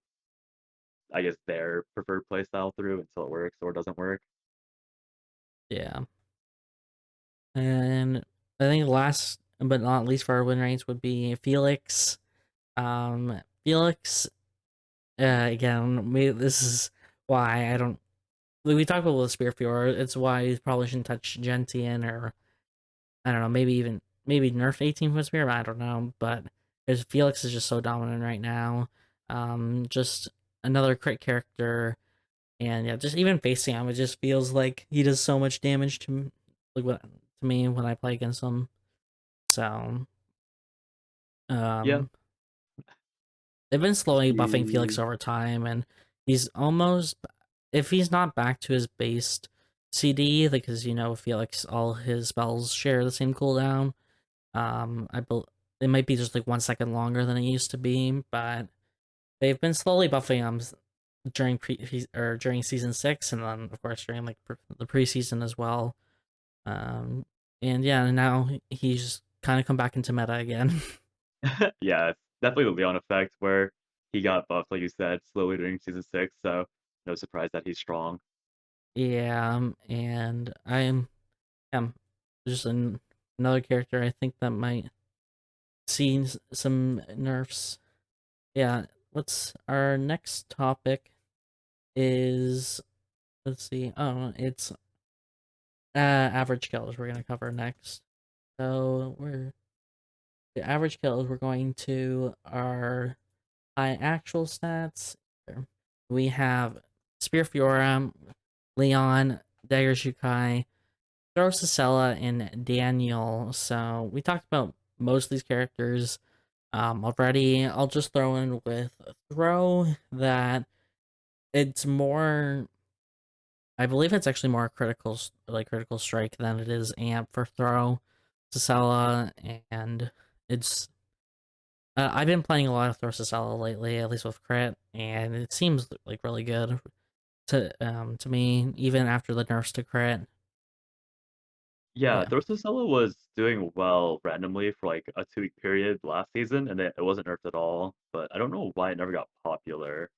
I guess their preferred play style through until it works or doesn't work.
Yeah. And I think last but not least for our win rates would be Felix. Felix, again, this is why I don't. We talked about with Spear Fjord. It's why you probably shouldn't touch Gentian or I don't know, maybe nerf 18 foot spear. I don't know, but there's Felix is just so dominant right now. Just another crit character, and yeah, just even facing him, it just feels like he does so much damage like what to me when I play against him. So,
Yeah,
um, they've been slowly buffing Felix
he
over time, and he's almost if he's not back to his based CD, because Felix all his spells share the same cooldown. I bel It might be just like 1 second longer than it used to be, but they've been slowly buffing him during season 6, and then of course during like the preseason as well. Um, and yeah, now he's kind of come back into meta again.
yeah, it's definitely the Leon effect where he got buffed, like you said, slowly during season 6. So no surprise that he's strong.
Yeah, and I'm just another character I think that might see some nerfs. Yeah, let's our next topic is let's see. Oh, it's average kills we're gonna cover next. So we're the average kills. We're going to our high actual stats. We have Spear Fiora, Leon, Dagger Shukai, Throw Sicella, and Daniel. So we talked about most of these characters already. I'll just throw in with Throw that it's more I believe it's actually more critical strike than it is amp for throw Sisela, and it's I've been playing a lot of throw Sisela lately, at least with crit, and it seems like really good to me, even after the nerfs to crit.
Yeah,
Yeah,
Dorsosella was doing well randomly for like a 2 week period last season, and it wasn't nerfed at all. But I don't know why it never got popular.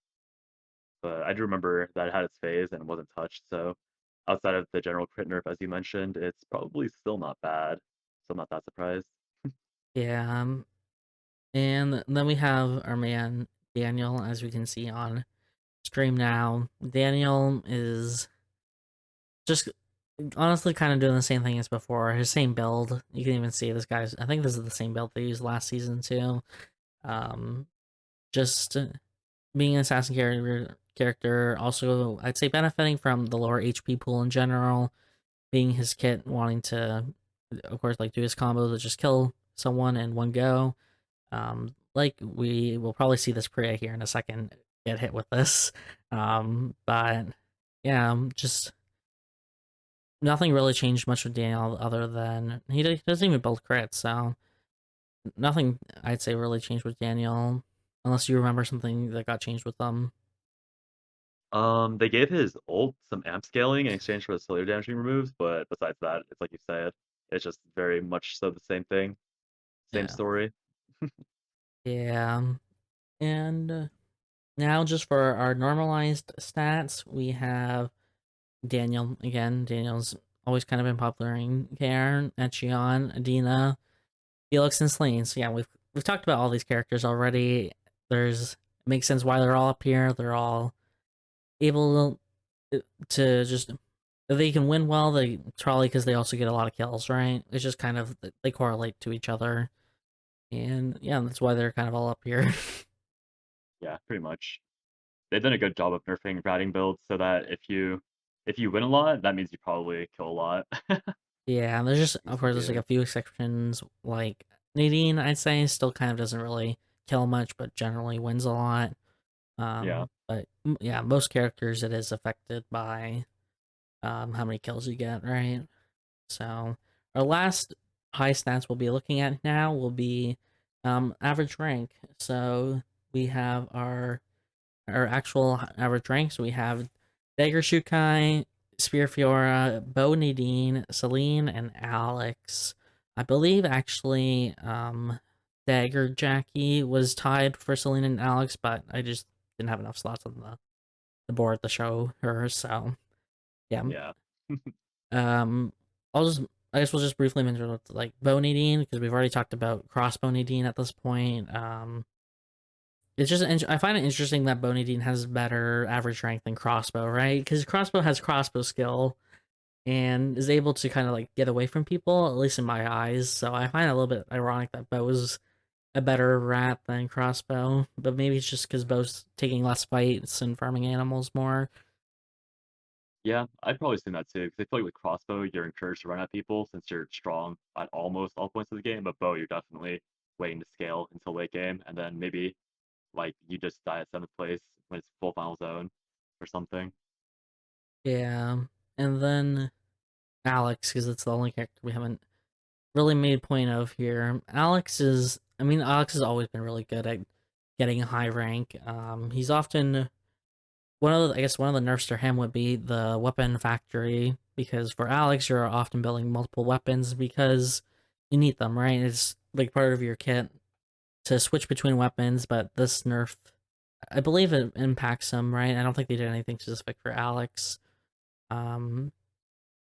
But I do remember that it had its phase and wasn't touched. So outside of the general crit nerf, as you mentioned, it's probably still not bad. So I'm not that surprised.
yeah, and then we have our man Daniel, as we can see on stream now. Daniel is just honestly kind of doing the same thing as before. His same build. You can even see this guy's. I think this is the same build they used last season too. Um, just being an assassin character. Also, I'd say benefiting from the lower HP pool in general. Being his kit, wanting to, of course, like do his combo to just kill someone in one go. Like we will probably see this Priya here in a second get hit with this. But yeah, just nothing really changed much with Daniel other than he doesn't even build crits, so nothing I'd say really changed with Daniel, unless you remember something that got changed with them.
They gave his ult some amp scaling in exchange for the cellular damage he removes, but besides that, it's like you said, it's just very much so the same thing, same
Yeah,
story.
yeah, and now just for our normalized stats, we have Daniel again. Daniel's always kind of been popular in Cairn, Echion, Adina, Felix, and Slain. So yeah, we've talked about all these characters already. It makes sense why they're all up here. They're all able to just if they can win well. They probably because they also get a lot of kills, right? It's just kind of they correlate to each other, and yeah, that's why they're kind of all up here.
Yeah, pretty much. They've done a good job of nerfing routing builds so that if you win a lot, that means you probably kill a lot.
Yeah, and there's just
Used
of
to
course
be
there's like
a
a few exceptions like Nadine. I'd say still kind of doesn't really kill much, but generally wins a lot.
Yeah.
But yeah, most characters it is affected by how many kills you get, right? So our last high stats we'll be looking at now will be average rank. So we have our actual average ranks. We have Dagger Shukai, Spear Fiora, Bo Nadine, Celine, and Alex. I believe actually Dagger Jackie was tied for Celine and Alex, but I just didn't have enough slots on the board to show her. So yeah,
Yeah.
um, I'll just I guess we'll just briefly mention like Bo Nadine because we've already talked about Crossbow Nadine at this point. It's just I find it interesting that Bonadine has better average rank than Crossbow, right? Because Crossbow has crossbow skill and is able to kind of like get away from people, at least in my eyes. So I find it a little bit ironic that Bow is a better rat than Crossbow, but maybe it's just because Bow's taking less fights and farming animals more.
Yeah, I'd probably assume that too, because I feel like with crossbow, you're encouraged to run at people since you're strong at almost all points of the game, but bow, you're definitely waiting to scale until late game, and then maybe like you just die at seventh place when it's full final zone or something.
Yeah, and then Alex, because it's the only character we haven't really made point of here. Alex has always been really good at getting a high rank. He's often I guess one of the nerfs to him would be the weapon factory because for Alex you're often building multiple weapons because you need them, right? It's like part of your kit to switch between weapons, but this nerf I believe it impacts him, right? I don't think they did anything specific for Alex. Um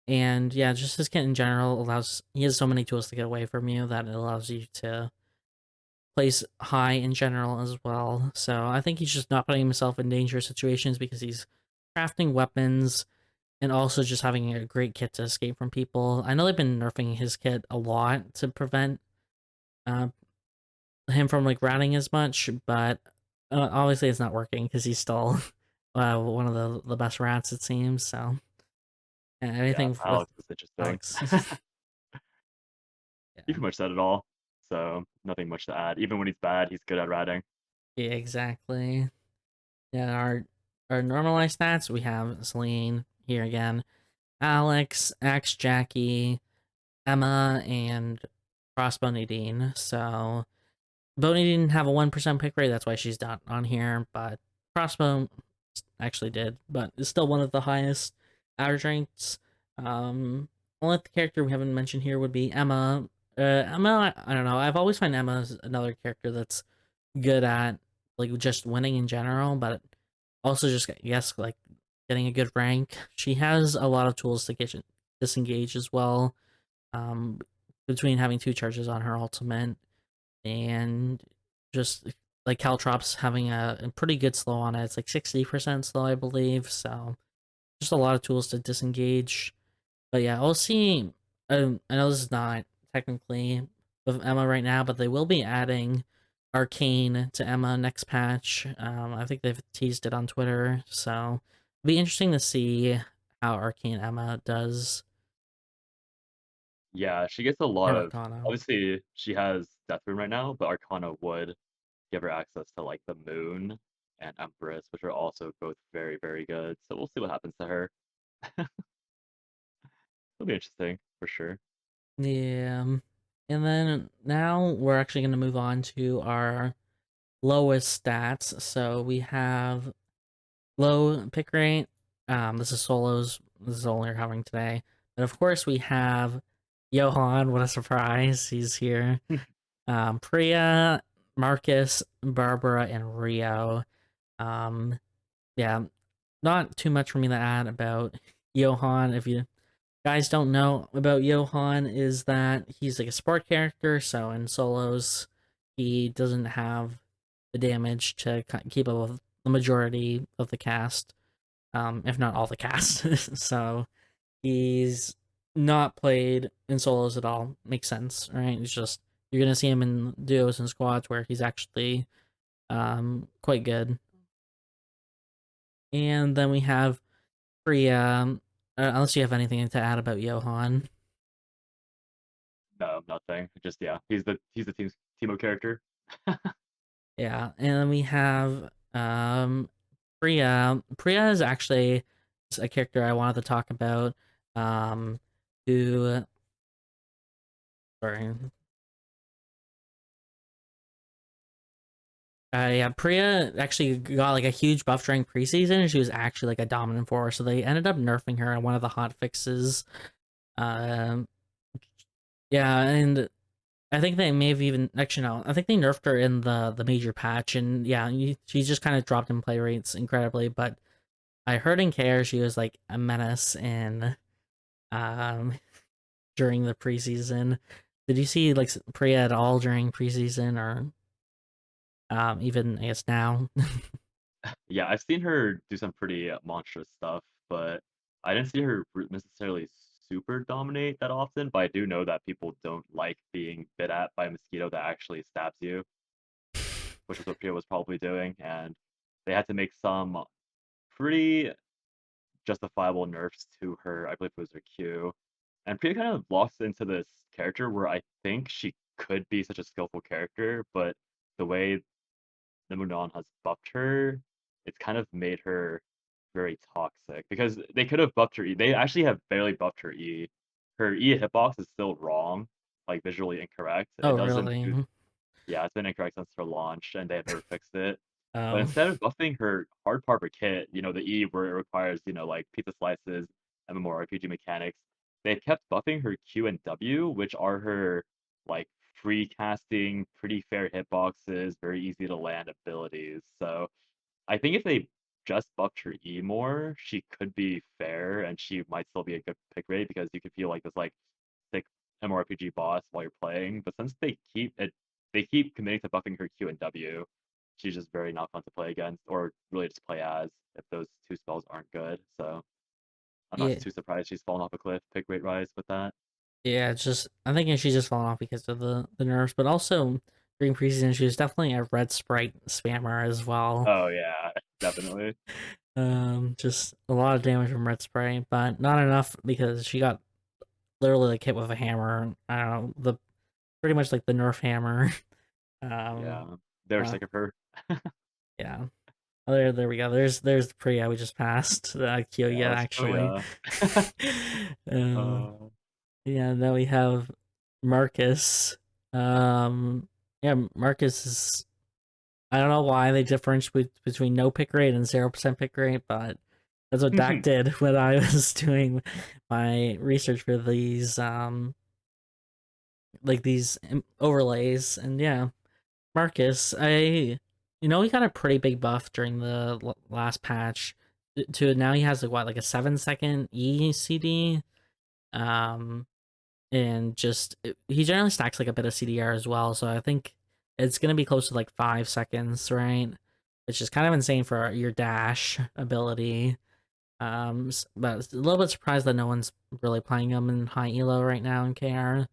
and yeah, just his kit in general allows he has so many tools to get away from you that it allows you to place high in general as well. So I think he's just not putting himself in dangerous situations because he's crafting weapons and also just having a great kit to escape from people. I know they've been nerfing his kit a lot to prevent uh, him from like routing as much, but obviously it's not working because he's still one of the best rats it seems. So
Yeah,
anything with
Alex is interesting.
Alex,
You
yeah,
pretty much said it all, so nothing much to add. Even when he's bad, he's good at ratting.
yeah, exactly. Yeah, our normalized stats we have Celine here again, Alex, Axe Jackie, Emma, and Crossbow Nadine. So Boney didn't have a 1% pick rate, that's why she's not on here, but Crossbow actually did, but it's still one of the highest average ranks. Only the character we haven't mentioned here would be Emma. Emma, I don't know. I've always found Emma as another character that's good at like just winning in general, but also just yes, like getting a good rank. She has a lot of tools to get disengage as well. Um, between having two charges on her ultimate and just like Caltrops having a pretty good slow on it. It's like 60% slow, I believe. So just a lot of tools to disengage. But yeah, we'll see. I know this is not technically with Emma right now, but they will be adding Arcane to Emma next patch. I think they've teased it on Twitter. So it'll be interesting to see how Arcane Emma does.
Yeah, she gets a lot
Or
of.
Arcana.
Obviously, she has Death Rune right now, but Arcana would give her access to like the Moon and Empress, which are also both very, very good. So we'll see what happens to her. It'll be interesting for sure.
Yeah. And then now we're actually going to move on to our lowest stats. So we have low pick rate. This is solos. This is all we're covering today. But of course, we have Johan. What a surprise! He's here. Priya, Marcus, Barbara, and Rio. Um, yeah, not too much for me to add about Johan. If you guys don't know about Johan, is that he's like a support character. So in solos, he doesn't have the damage to keep up with the majority of the cast, if not all the cast. So he's not played in solos at all. Makes sense, right? It's just you're gonna see him in duos and squads where he's actually quite good. And then we have Priya. Unless you have anything to add about Johan.
No, nothing. Just yeah, he's the team's Teemo character.
Yeah, and then we have Um, Priya is actually a character I wanted to talk about. Um, who sorry, yeah, Priya actually got like a huge buff during preseason, and she was actually like a dominant force. So they ended up nerfing her in one of the hot fixes. Um, yeah, and I think they may have even actually no, I think they nerfed her in the major patch, and yeah, she just kind of dropped in play rates incredibly. But I heard in care she was like a menace in um during the preseason. Did you see like Priya at all during preseason or even I guess now?
Yeah, I've seen her do some pretty monstrous stuff, but I didn't see her necessarily super dominate that often. But I do know that people don't like being bit at by a mosquito that actually stabs you, which is what Priya was probably doing, and they had to make some pretty justifiable nerfs to her. I believe it was her Q, and Priya kind of locks into this character where I think she could be such a skillful character, but the way Nimudon has buffed her, it's kind of made her very toxic because they could have buffed her E. They actually have barely buffed her E. Her E hitbox is still wrong, like visually incorrect.
Oh
It doesn't do,
really?
yeah, it's been incorrect since her launch and they have never fixed it. But
Oh
instead of buffing her hard part of her kit, the E where it requires, like pizza slices, MMORPG mechanics, they've kept buffing her Q and W, which are her like free casting, pretty fair hitboxes, very easy to land abilities. So I think if they just buffed her E more, she could be fair and she might still be a good pick rate because you could feel like this like thick MMORPG boss while you're playing. But since they keep committing to buffing her Q and W, she's just very not fun to play against or really just play as if those two spells aren't good. So I'm not
yeah,
too surprised she's fallen off a cliff pick rate rise with that.
yeah. It's just I'm thinking she's just falling off because of the nerfs, but also during preseason she was definitely a red sprite spammer as well.
Oh yeah, definitely.
Just a lot of damage from red spray, but not enough because she got literally like hit with a hammer. I don't know the pretty much like the nerf hammer. Um,
Yeah. They were
uh,
sick of her.
yeah. Oh, there we go. There's the Priya we just passed.
Yeah,
Kyoya
let's go,
actually.
yeah.
uh,
uh
yeah. Now we have Marcus. Um, yeah, Marcus is. I don't know why they differentiate between no pick rate and 0% pick rate, but that's what Dak did when I was doing my research for these like these overlays. And yeah, Marcus, he got a pretty big buff during the last patch. To now he has like what, like a 7 second ECD, um, and just he generally stacks like a bit of CDR as well. So I think it's gonna be close to like 5 seconds, right? Which is kind of insane for your dash ability. But a little bit surprised that no one's really playing him in high elo right now in KR.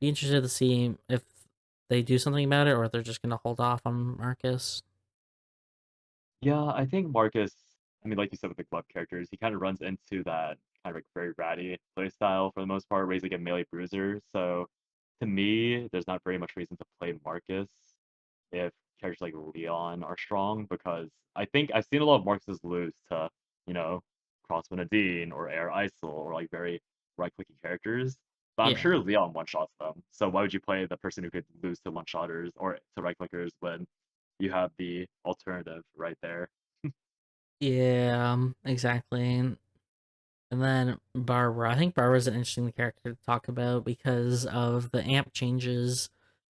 Be interested to see if they do something about it or if they're just gonna hold off on Marcus.
Yeah, I think Marcus, I mean, like you said with the club characters, he kind of runs into that kind of like very ratty play style for the most part, where he's like a melee bruiser. So to me, there's not very much reason to play Marcus if characters like Leon are strong, because I think I've seen a lot of Marcuses lose to, you know, Crosswind Nadine or Air Isol or like very right-clicky characters. But I'm
Yeah.
sure Leon one-shots them. So why would you play the person who could lose to one-shotters or to right-clickers when you have the alternative right there?
Yeah, exactly. And then Barbara. I think Barbara's an interesting character to talk about because of the amp changes.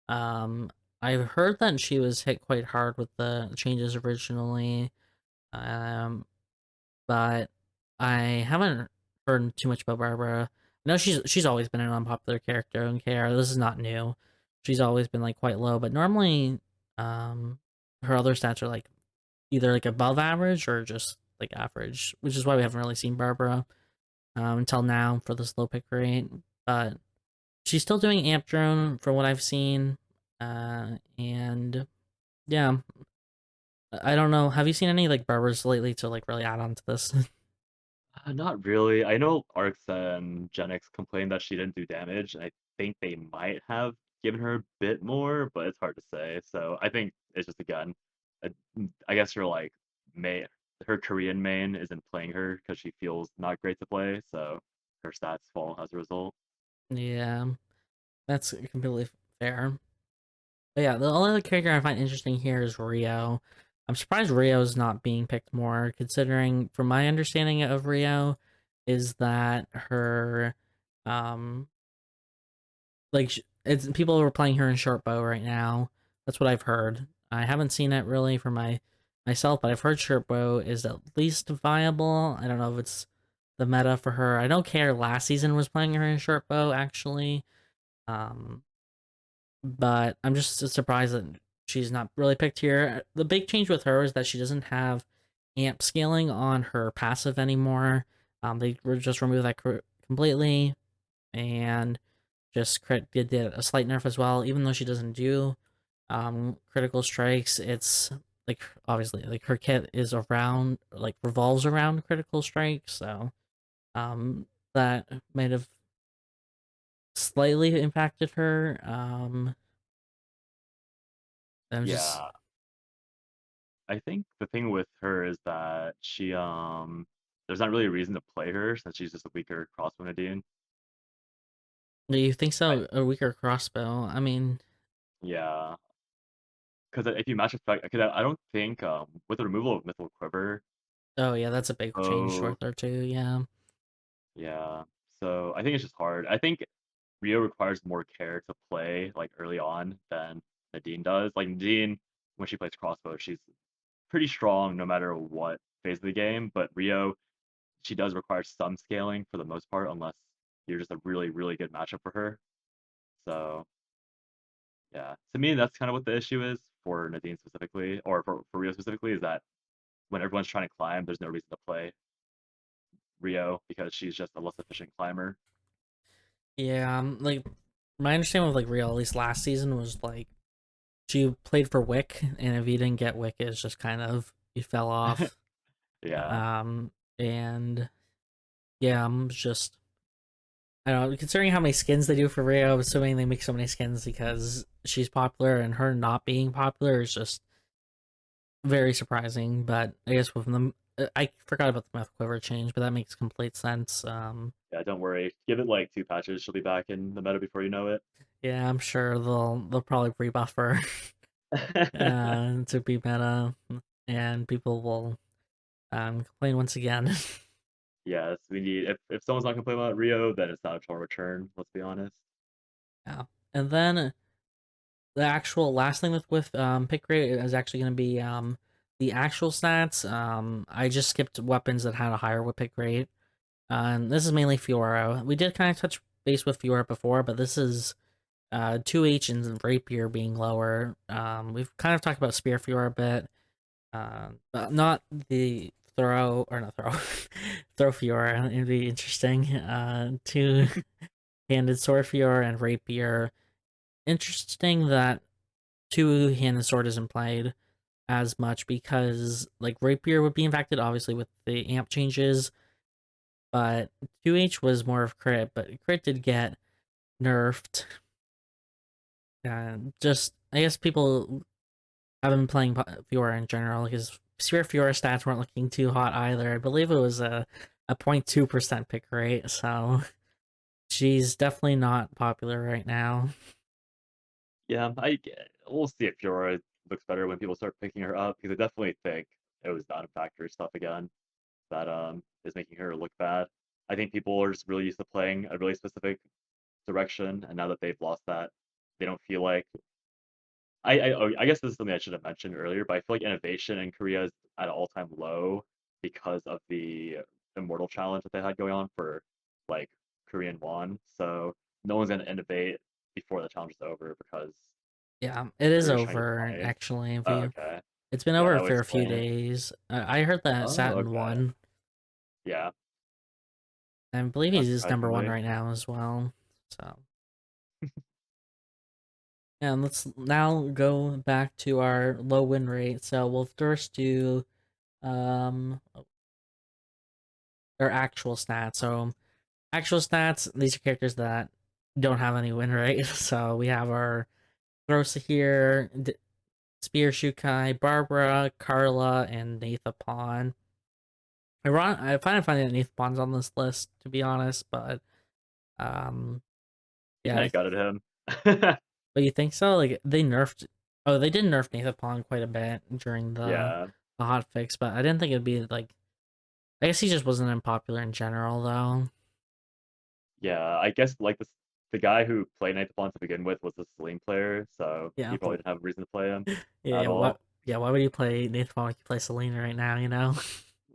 Um, I've heard that she was hit quite hard with the changes originally. Um, but I haven't heard too much about Barbara. I know she's always been an unpopular character in KR. This is not new. She's always been like quite low, but normally, um, her other stats are like either like above average or just like average, which is why we haven't really seen Barbara until now for this low pick rate. But she's still doing amp drone from what I've seen, and yeah, I don't know. Have you seen any like Barbers lately to like really add on to this?
Not really. I know Arx and Genix complained that she didn't do damage, and I think they might have given her a bit more, but it's hard to say. So I think it's just a gun. uh, I guess her like main, her Korean main isn't playing her because she feels not great to play, so her stats fall as a result.
Yeah, that's completely fair. But yeah, the only other character I find interesting here is Rio. I'm surprised Rio's not being picked more, considering from my understanding of Rio is that her um it's people are playing her in short bow right now. That's what I've heard. I haven't seen it really for myself, but I've heard short bow is at least viable. I don't know if it's the meta for her. I know Care last season was playing her in short bow actually. Um but I'm just surprised that she's not really picked here. The big change with her is that she doesn't have amp scaling on her passive anymore. They were just removed that completely, and just did a slight nerf as well. Even though she doesn't do critical strikes, it's like obviously like her kit is around like revolves around critical strikes, so um that might have slightly impacted her. I'm just
Yeah, I think the thing with her is that there's not really a reason to play her since she's just a weaker crossbow Nadine.
Do you think
I
so? A weaker crossbow. I mean,
Yeah, because if you match effect, because I don't think with the removal of Mythical Quiver,
oh yeah, that's a big change
oh
with her too. Yeah,
yeah, so I think it's just hard. I think Rio requires more care to play like early on than Nadine does. Like Nadine, when she plays crossbow, she's pretty strong no matter what phase of the game. But Rio, she does require some scaling for the most part, unless you're just a really, really good matchup for her. So yeah, to me, that's kind of what the issue is for Nadine specifically, or for Rio specifically, is that when everyone's trying to climb, there's no reason to play Rio because she's just a less efficient climber.
yeah. Like my understanding of like Real, at least last season, was like she played for Wick, and if you didn't get Wick, it's just kind of you fell off.
Yeah,
Um, and yeah, I'm just I don't know. Considering how many skins they do for Rio, I'm assuming they make so many skins because she's popular, and her not being popular is just very surprising. But I guess with them, I forgot about the Meth Quiver change, but that makes complete sense.
yeah. Don't worry. Give it like 2 patches, she'll be back in the meta before you know it.
Yeah, I'm sure they'll probably rebuff her to be meta, and people will complain once again.
Yes, we need. If someone's not complaining about Rio, then it's not a total return. Let's be honest.
Yeah, and then the actual last thing with pick rate is actually going to be the actual stats. I just skipped weapons that had a higher whip pick rate. And this is mainly Fiora. We did kind of touch base with Fiora before, but this is 2H and Rapier being lower. We've kind of talked about Spear Fiora a bit. But not the throw or not throw throw Fiora. It'd be interesting. Two handed sword Fiora and rapier. Interesting that two handed sword isn't played as much because like rapier would be impacted obviously with the amp changes, but 2H was more of crit, but crit did get nerfed. Just I guess people haven't been playing Fiora in general because Spirit Fiora stats weren't looking too hot either. I believe it was a 0.2% pick rate, so she's definitely not popular right now.
Yeah, we'll see if Fiora looks better when people start picking her up because I definitely think it was non-factor stuff again that is making her look bad. I think people are just really used to playing a really specific direction, and now that they've lost that, they don't feel like. I guess this is something I should have mentioned earlier, but I feel like innovation in Korea is at an all-time low because of the Immortal challenge that they had going on for like Korean won. So no one's gonna innovate before the challenge is over because
Yeah, it is
they're just trying to get
over
money.
actually. If
Oh,
you,
okay.
it's been
Yeah,
over
that would
for a few
explain it.
days. I heard that
Oh,
Satin
okay.
won.
Yeah,
I believe
not
he's number one
surprisingly.
right now as well. So yeah, and let's now go back to our low win rate. So we'll first do um our actual stats. So actual stats, these are characters that don't have any win rate. So we have our Throsa here. Spear Shukai, Barbara, Carla, and Nathapon. I find it funny that Nathapon's on this list, to be honest, but um,
You
yeah.
kind of gutted him.
But you think so? Like they nerfed. Oh, they did nerf Nathapon quite a bit during
Yeah,
the hot fix, but I didn't think it'd be like. I guess he just wasn't unpopular in general, though.
yeah. I guess like the guy who played Nathan to begin with was a Celine player, so
Yeah,
he probably
but
didn't have a reason to play him
yeah,
at all.
why would you play Nathapon if you play Selena right now? You know?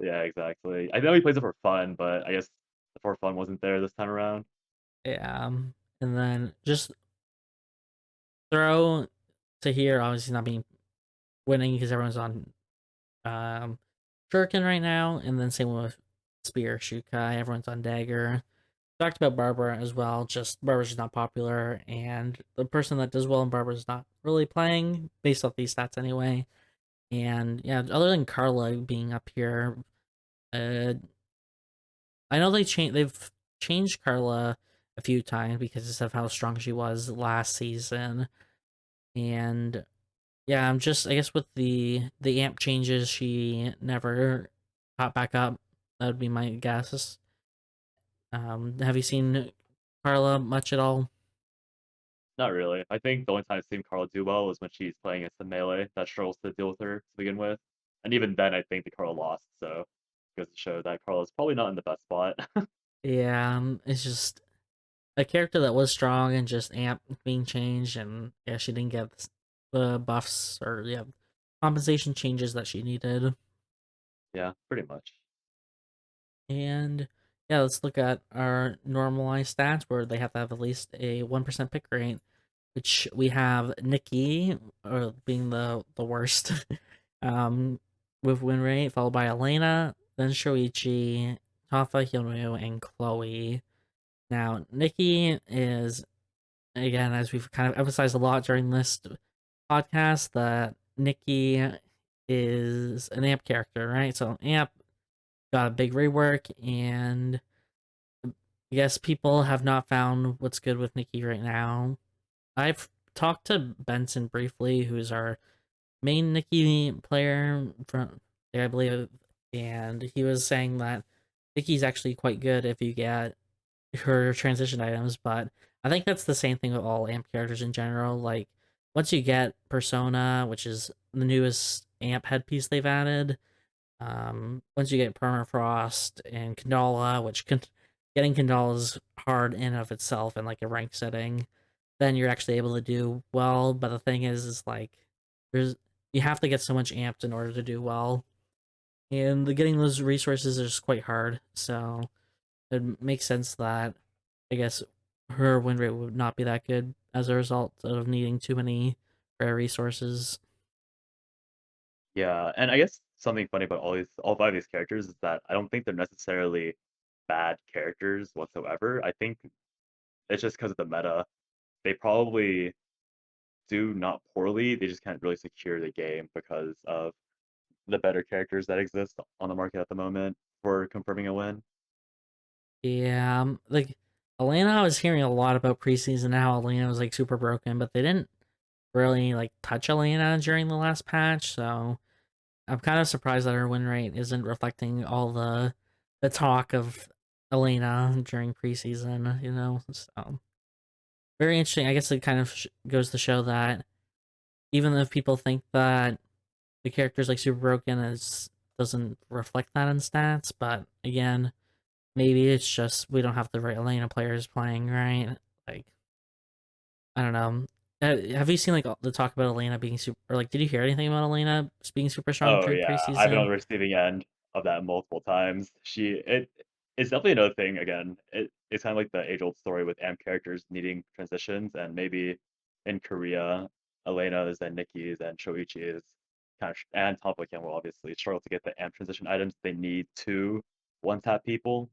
Yeah, exactly. I know he plays it for fun, but I guess the for fun wasn't there this time around.
Yeah. And then just throw to here, obviously not being winning because everyone's on um Shuriken right now, and then same with Spear Shukai, everyone's on Dagger. Talked about Barbara as well. Just Barbara's just not popular, and the person that does well in Barbara is not really playing based off these stats anyway. And yeah, other than Carla being up here, uh, I know they've changed Carla a few times because of how strong she was last season. And yeah, I'm just I guess with the amp changes, she never popped back up. That would be my guess. Have you seen Carla much at all?
Not really. I think the only time I've seen Carl do well was when she's playing against the melee that struggles to deal with her to begin with. And even then, I think the Carl lost, so it goes to show that Carl is probably not in the best spot.
Yeah, it's just a character that was strong and just amp being changed, and yeah, she didn't get the buffs or yeah compensation changes that she needed.
Yeah, pretty much.
And yeah, let's look at our normalized stats where they have to have at least a 1% pick rate, which we have Nikki being the worst, um, with win rate, followed by Elena, then Shoichi, Tafa, Hyunwoo, and Chloe. Now, Nikki is, again, as we've kind of emphasized a lot during this podcast, that Nikki is an amp character, right? So amp got a big rework, and I guess people have not found what's good with Nikki right now. I've talked to Benson briefly, who's our main Nikki player from there, I believe, and he was saying that Nikki's actually quite good if you get her transition items, but I think that's the same thing with all amp characters in general. Like once you get Persona, which is the newest amp headpiece they've added, once you get Permafrost and Kandala, getting Kandala is hard in and of itself in like a rank setting, then you're actually able to do well. But the thing is like there's you have to get so much amped in order to do well, and getting those resources is quite hard. So it makes sense that I guess her win rate would not be that good as a result of needing too many rare resources.
Yeah, and I guess something funny about all five of these characters is that I don't think they're necessarily bad characters whatsoever. I think it's just because of the meta. They probably do not poorly. They just can't really secure the game because of the better characters that exist on the market at the moment for confirming a win.
Yeah, like Elena, I was hearing a lot about preseason how Elena was like super broken, but they didn't really like touch Elena during the last patch, so I'm kind of surprised that her win rate isn't reflecting all the talk of Elena during preseason. So very interesting. I guess it kind of goes to show that even if people think that the character's like super broken, is doesn't reflect that in stats, but again, maybe it's just we don't have the right Elena players playing, right? Like, I don't know. Have you seen like the talk about Elena being super, or like, did you hear anything about Elena being super strong
Oh
during
yeah, I've been on
preseason?
the receiving end of that multiple times. It's definitely another thing. Again, it's kind of like the age-old story with AMP characters needing transitions, and maybe in Korea, Elena's and Nikki's and Shoichi is kind of and Tomoken will obviously struggle to get the AMP transition items they need to one-tap people.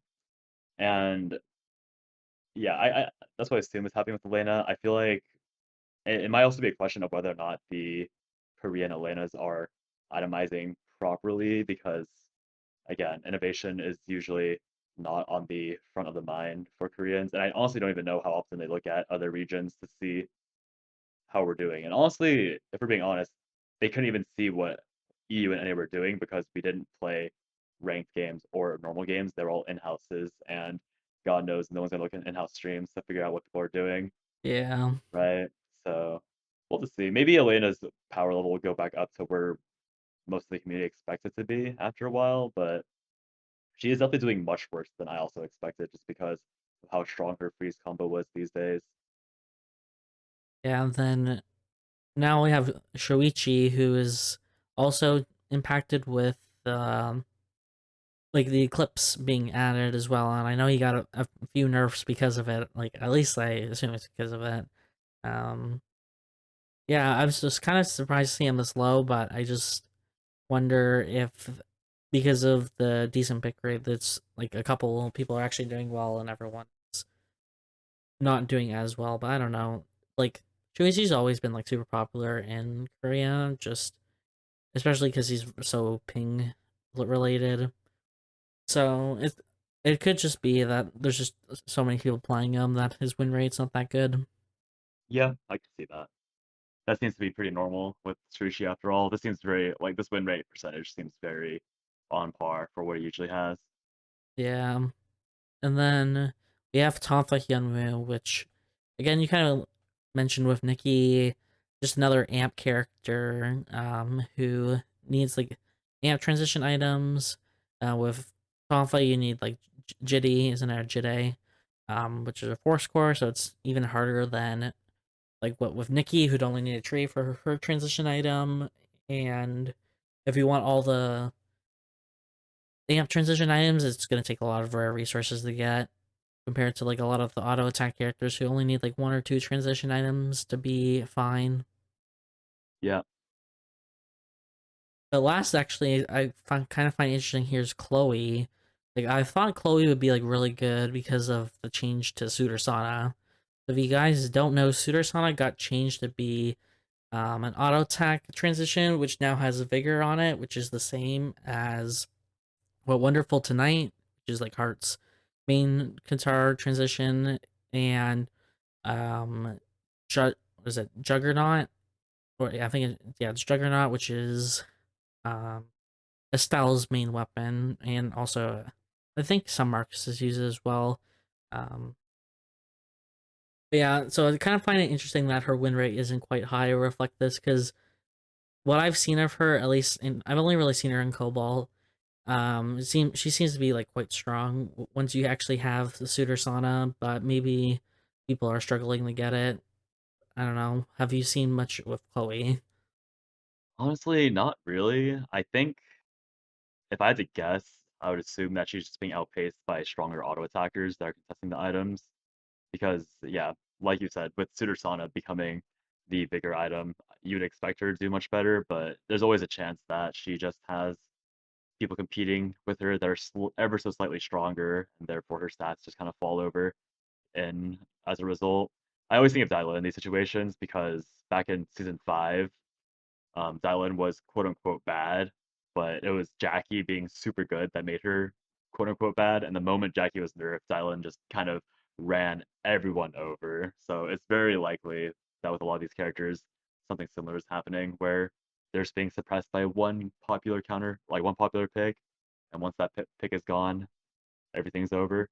And yeah, I that's what I assume is happening with Elena. I feel like it might also be a question of whether or not the Korean Elenas are itemizing properly because, again, innovation is usually not on the front of the mind for Koreans. And I honestly don't even know how often they look at other regions to see how we're doing. And honestly, if we're being honest, they couldn't even see what EU and NA were doing because we didn't play ranked games or normal games. They're all in houses, and God knows no one's gonna look at in-house streams to figure out what people are doing,
Yeah.
right? So we'll just see. Maybe Elena's power level will go back up to where most of the community expects it to be after a while, but she is definitely doing much worse than I also expected just because of how strong her freeze combo was these days.
Yeah, and then now we have Shoichi, who is also impacted with like the eclipse being added as well, and I know he got a few nerfs because of it. Like at least I assume it's because of it. Um, yeah, I was just kind of surprised to see him this low, but I just wonder if because of the decent pick rate, that's like a couple people are actually doing well and everyone's not doing as well. But I don't know. Like Shuichi's always been like super popular in Korea, just especially because he's so ping related. So it could just be that there's just so many people playing him that his win rate's not that good.
Yeah, I can see that. That seems to be pretty normal with Sushi after all. This seems very like this win rate percentage seems very on par for what he usually has.
Yeah. And then we have Tonfa Hyunwoo, which again you kind of mentioned with Nikki, just another amp character who needs like amp transition items. With Tonfa you need like Jitty, isn't there Jide, which is a 4 score, so it's even harder than like what with Nikki, who'd only need a tree for her transition item. And if you want all the amp transition items, it's gonna take a lot of rare resources to get compared to like a lot of the auto attack characters who only need like 1 or 2 transition items to be fine.
Yeah,
The last actually kind of find interesting here is Chloe. Like I thought Chloe would be like really good because of the change to Suitor Sana. If you guys don't know, Suitor Sana got changed to be an auto attack transition, which now has a vigor on it, which is the same as what Wonderful Tonight, which is like Heart's main guitar transition, and um, what is it Juggernaut? Or yeah, I think yeah, it's Juggernaut, which is um Estelle's main weapon, and also I think some Marcus's use it as well. Um, but yeah, so I kind of find it interesting that her win rate isn't quite high to reflect this because what I've seen of her, at least in I've only really seen her in Cobalt. She seems to be like quite strong once you actually have the Suitor Sana, but maybe people are struggling to get it. I don't know. Have you seen much with Chloe?
honestly, not really. I think if I had to guess, I would assume that she's just being outpaced by stronger auto attackers that are contesting the items. Because yeah, like you said, with Sudarsana becoming the bigger item, you'd expect her to do much better, but there's always a chance that she just has people competing with her that are ever so slightly stronger, and therefore her stats just kind of fall over. And as a result, I always think of Dyla in these situations because back in season 5, Dylan was quote unquote bad, but it was Jackie being super good that made her quote unquote bad. And the moment Jackie was nerfed, Dylan just kind of ran everyone over. So it's very likely that with a lot of these characters, something similar is happening where they're just being suppressed by one popular counter, like one popular pick. And once that pick is gone, everything's over.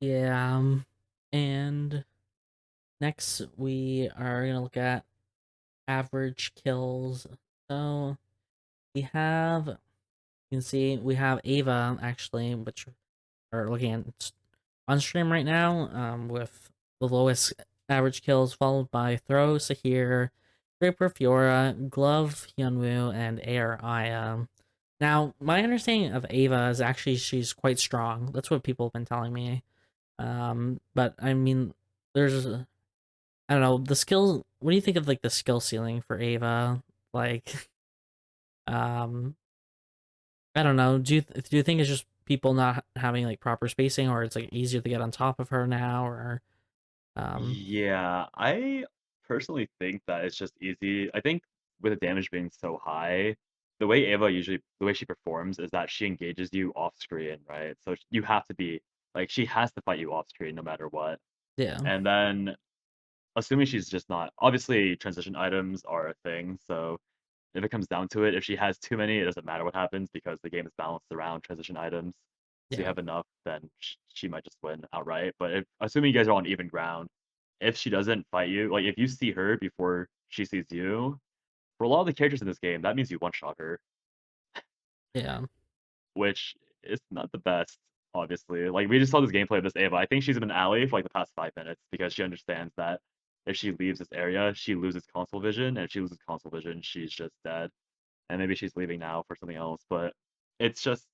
Yeah. And next we are gonna look at average kills. So we have you can see we have Ava actually, which are looking at on stream right now, with the lowest average kills, followed by Throw, Sahir, Draper Fiora, Glove, Hyunwoo, and Air Aya. Now, my understanding of Ava is actually she's quite strong. That's what people have been telling me. But I mean, there's I don't know the skill. What do you think of like the skill ceiling for Ava? Like, um, I don't know. Do you think it's just people not having like proper spacing, or it's like easier to get on top of her now, or um,
Yeah, I personally think that it's just easy. I think with the damage being so high, the way she performs is that she engages you off screen, right? So you have to be like she has to fight you off screen no matter what.
yeah,
And then assuming she's just not obviously transition items are a thing, so if it comes down to it, if she has too many, it doesn't matter what happens because the game is balanced around transition items. So you
Yeah,
have enough, then she might just win outright. But assuming you guys are on even ground, if she doesn't fight you, like if you see her before she sees you, for a lot of the characters in this game, that means you one shot her,
yeah,
which is not the best, obviously. Like we just saw this gameplay of this Ava. I think she's been an alley for like the past 5 minutes because she understands that if she leaves this area, she loses console vision, and if she loses console vision, she's just dead. And maybe she's leaving now for something else. But it's just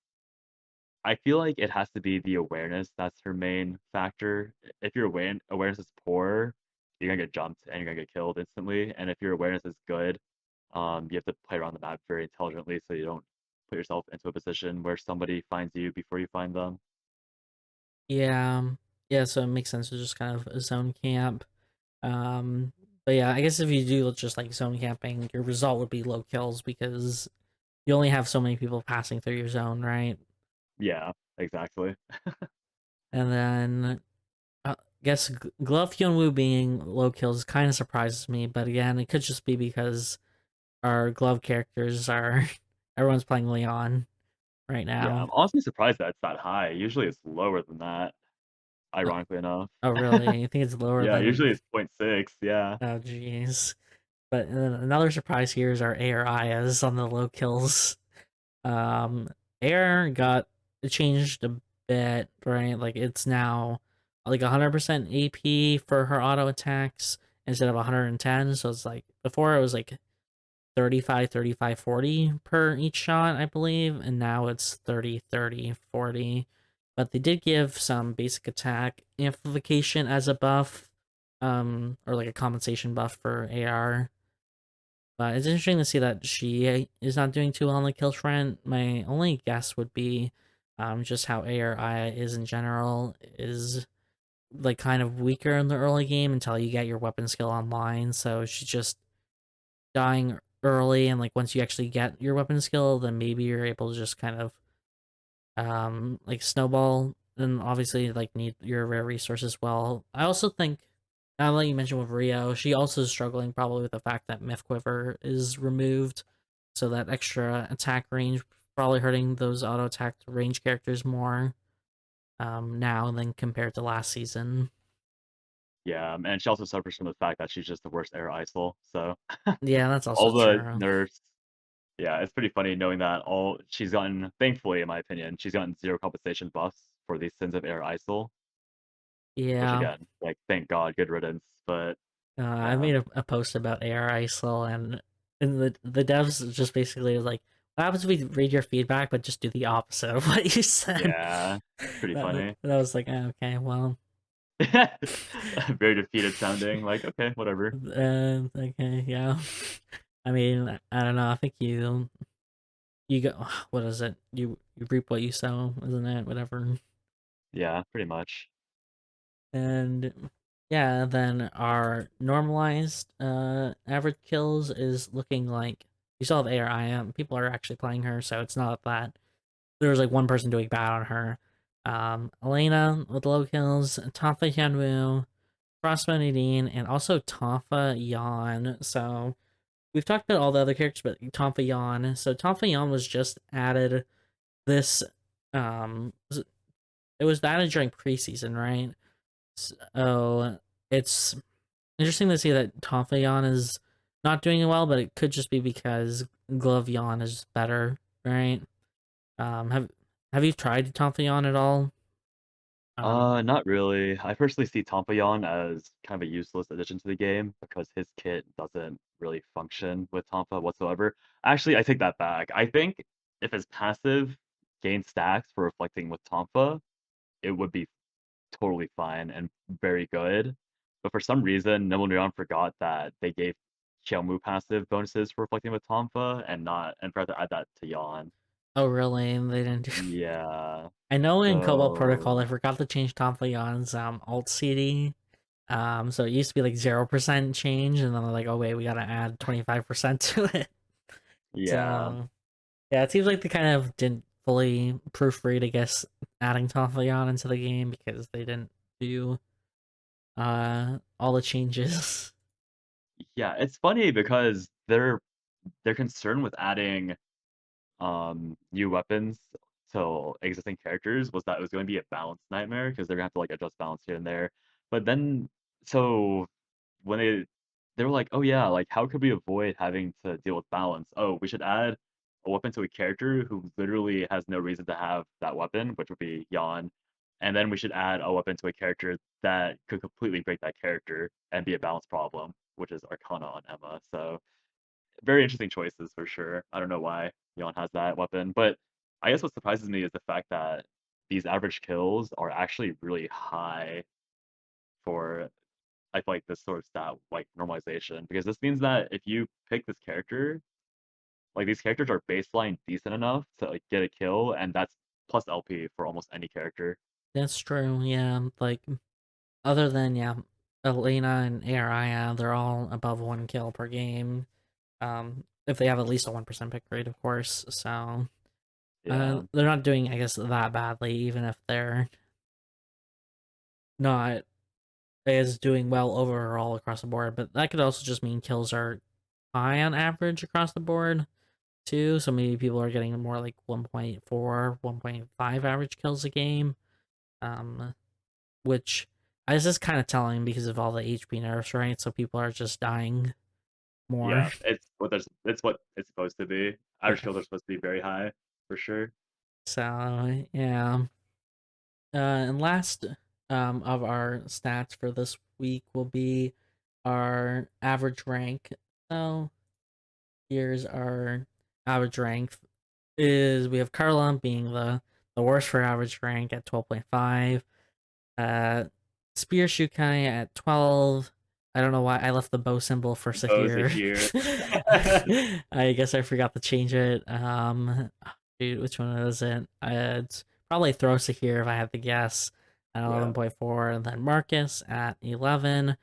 I feel like it has to be the awareness that's her main factor. If your awareness is poor, you're gonna get jumped and you're gonna get killed instantly. And if your awareness is good, you have to play around the map very intelligently so you don't put yourself into a position where somebody finds you before you find them.
yeah, yeah. So it makes sense to just kind of zone camp. Um, but yeah, I guess if you do just like zone camping, your result would be low kills because you only have so many people passing through your zone, right?
Yeah, exactly.
And then I guess Glove Hyunwoo being low kills kind of surprises me, but again, it could just be because our glove characters are everyone's playing Leon right
Yeah,
now.
I'm honestly surprised that it's that high. Usually it's lower than that,
Uh,
ironically enough.
oh, really? I think it's lower
Yeah,
than.
usually it's 0.6. Yeah.
Oh, jeez. But another surprise here is our AR Ayas on the low kills. Um, AR got changed a bit, right? Like it's now like 100% AP for her auto attacks instead of 110. So it's like before it was like 35, 35, 40 per each shot, I believe, and now it's 30, 30, 40. But they did give some basic attack amplification as a buff, or like a compensation buff for AR. But it's interesting to see that she is not doing too well on the kill trend. My only guess would be just how ARI is in general is like kind of weaker in the early game until you get your weapon skill online. So she's just dying early, and like once you actually get your weapon skill, then maybe you're able to just kind of like snowball and obviously like need your rare resources well. I also think now that you mentioned with Rio, she also is struggling probably with the fact that Myth Quiver is removed. So that extra attack range probably hurting those auto attack range characters more now than compared to last season.
Yeah, and she also suffers from the fact that she's just the worst air ISIL. So
Yeah, that's also
all the
true.
nerfs, yeah, it's pretty funny knowing that all she's gotten, thankfully, in my opinion, she's gotten zero compensation buffs for these sins of air ISIL, which
Yeah,
again, like thank God, good riddance. But
I
yeah,
made a post about AR ISIL, and the devs just basically was like, "What happens if we read your feedback, but just do the opposite of what you said?"
yeah, pretty funny.
That was like, okay, well,
Very defeated sounding. Like okay, whatever.
okay, yeah. I mean, I don't know. I think you go. What is it? You reap what you sow, isn't it? Whatever.
Yeah, pretty much.
And yeah, then our normalized average kills is looking like you still have ARIM. People are actually playing her, so it's not that there was like one person doing bad on her. Elena with low kills, Tafa Hyunwoo, Crossbow Nadine, and also Tafa Yan. So we've talked about all the other characters, but Tafa Yan. So Tafa Yan was just added this. It was added during preseason, right? So it's interesting to see that Tonfayon is not doing well, but it could just be because Glovyon is better, right? Have you tried Tonfayon at all?
Not really. I personally see Tompayon as kind of a useless addition to the game because his kit doesn't really function with Tompa whatsoever. Actually, I take that back. I think if his passive gained stacks for reflecting with Tompa, it would be totally fine and very good. But for some reason, Nimble Neon forgot that they gave Xiaomu passive bonuses for reflecting with Tompa and forgot to add that to Yon.
Oh, really? And they didn't do.
Yeah.
I know in Cobalt Protocol
So
they forgot to change Tonfayon's alt CD. So it used to be like 0% change, and then they're like, oh wait, we gotta add 25% to it.
yeah.
So yeah, it seems like they kind of didn't fully proofread, I guess, adding Tonfayon into the game because they didn't do all the changes.
Yeah, it's funny because they're concerned with adding new weapons to existing characters was that it was going to be a balance nightmare because they're gonna have to like adjust balance here and there. But then so when they were like, oh yeah, like how could we avoid having to deal with balance? Oh, we should add a weapon to a character who literally has no reason to have that weapon, which would be Yawn. And then we should add a weapon to a character that could completely break that character and be a balance problem, which is Arcana on Emma. So very interesting choices for sure. I don't know why Yon has that weapon, but I guess what surprises me is the fact that these average kills are actually really high for I feel like this sort of stat like normalization because this means that if you pick this character, like these characters are baseline decent enough to like get a kill, and that's plus LP for almost any character.
That's true. Yeah, like other than yeah, Elena and Araya, they're all above 1 kill per game. If they have at least a 1% pick rate, of course. So
Yeah,
they're not doing, I guess, that badly, even if they're not as doing well overall across the board. But that could also just mean kills are high on average across the board too. So maybe people are getting more like 1.4, 1.5 average kills a game. Um, which this is kind of telling because of all the HP nerfs, right? So people are just dying more.
yeah, it's what it's supposed to be. Average
Yeah.
kills are supposed to be very high for sure.
So yeah. And last of our stats for this week will be our average rank. So here's our average rank. Is we have Carla being the worst for average rank at 12.5. Uh, Spear Shukai at 12. I don't know why I left the bow symbol for
Those are
Sahir.
here.
I guess I forgot to change it. Dude, which one is it? It's probably throw Sahir if I had to guess at
Yeah.
11.4, and then Marcus at 11,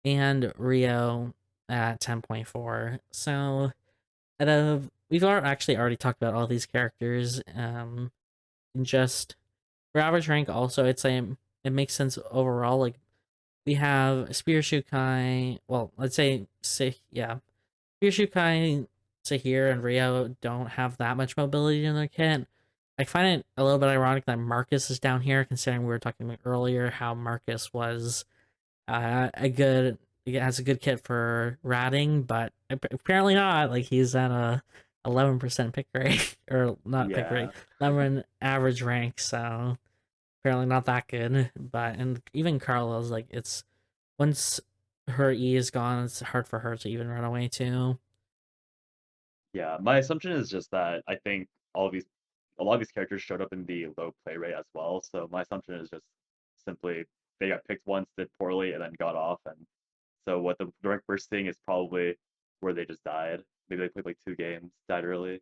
and Rio at 10.4. So, we've actually already talked about all these characters. Just for average rank, also, I'd say it makes sense overall. Like, we have Spear Shukai. Well, let's say yeah, Spear Shukai, Sahir, and Rio don't have that much mobility in their kit. I find it a little bit ironic that Marcus is down here, considering we were talking about earlier how Marcus was a good he has a good kit for ratting, but apparently not. Like he's at a 11% pick rate, or not pick rate,
Yeah.
11 average rank. So apparently not that good. But and even Carla's like it's once her E is gone, it's hard for her to even run away too.
Yeah, my assumption is just that I think a lot of these characters showed up in the low play rate as well. So my assumption is just simply they got picked once, did poorly, and then got off. And so what the direct we're seeing is probably where they just died. Maybe they played like 2 games, died early,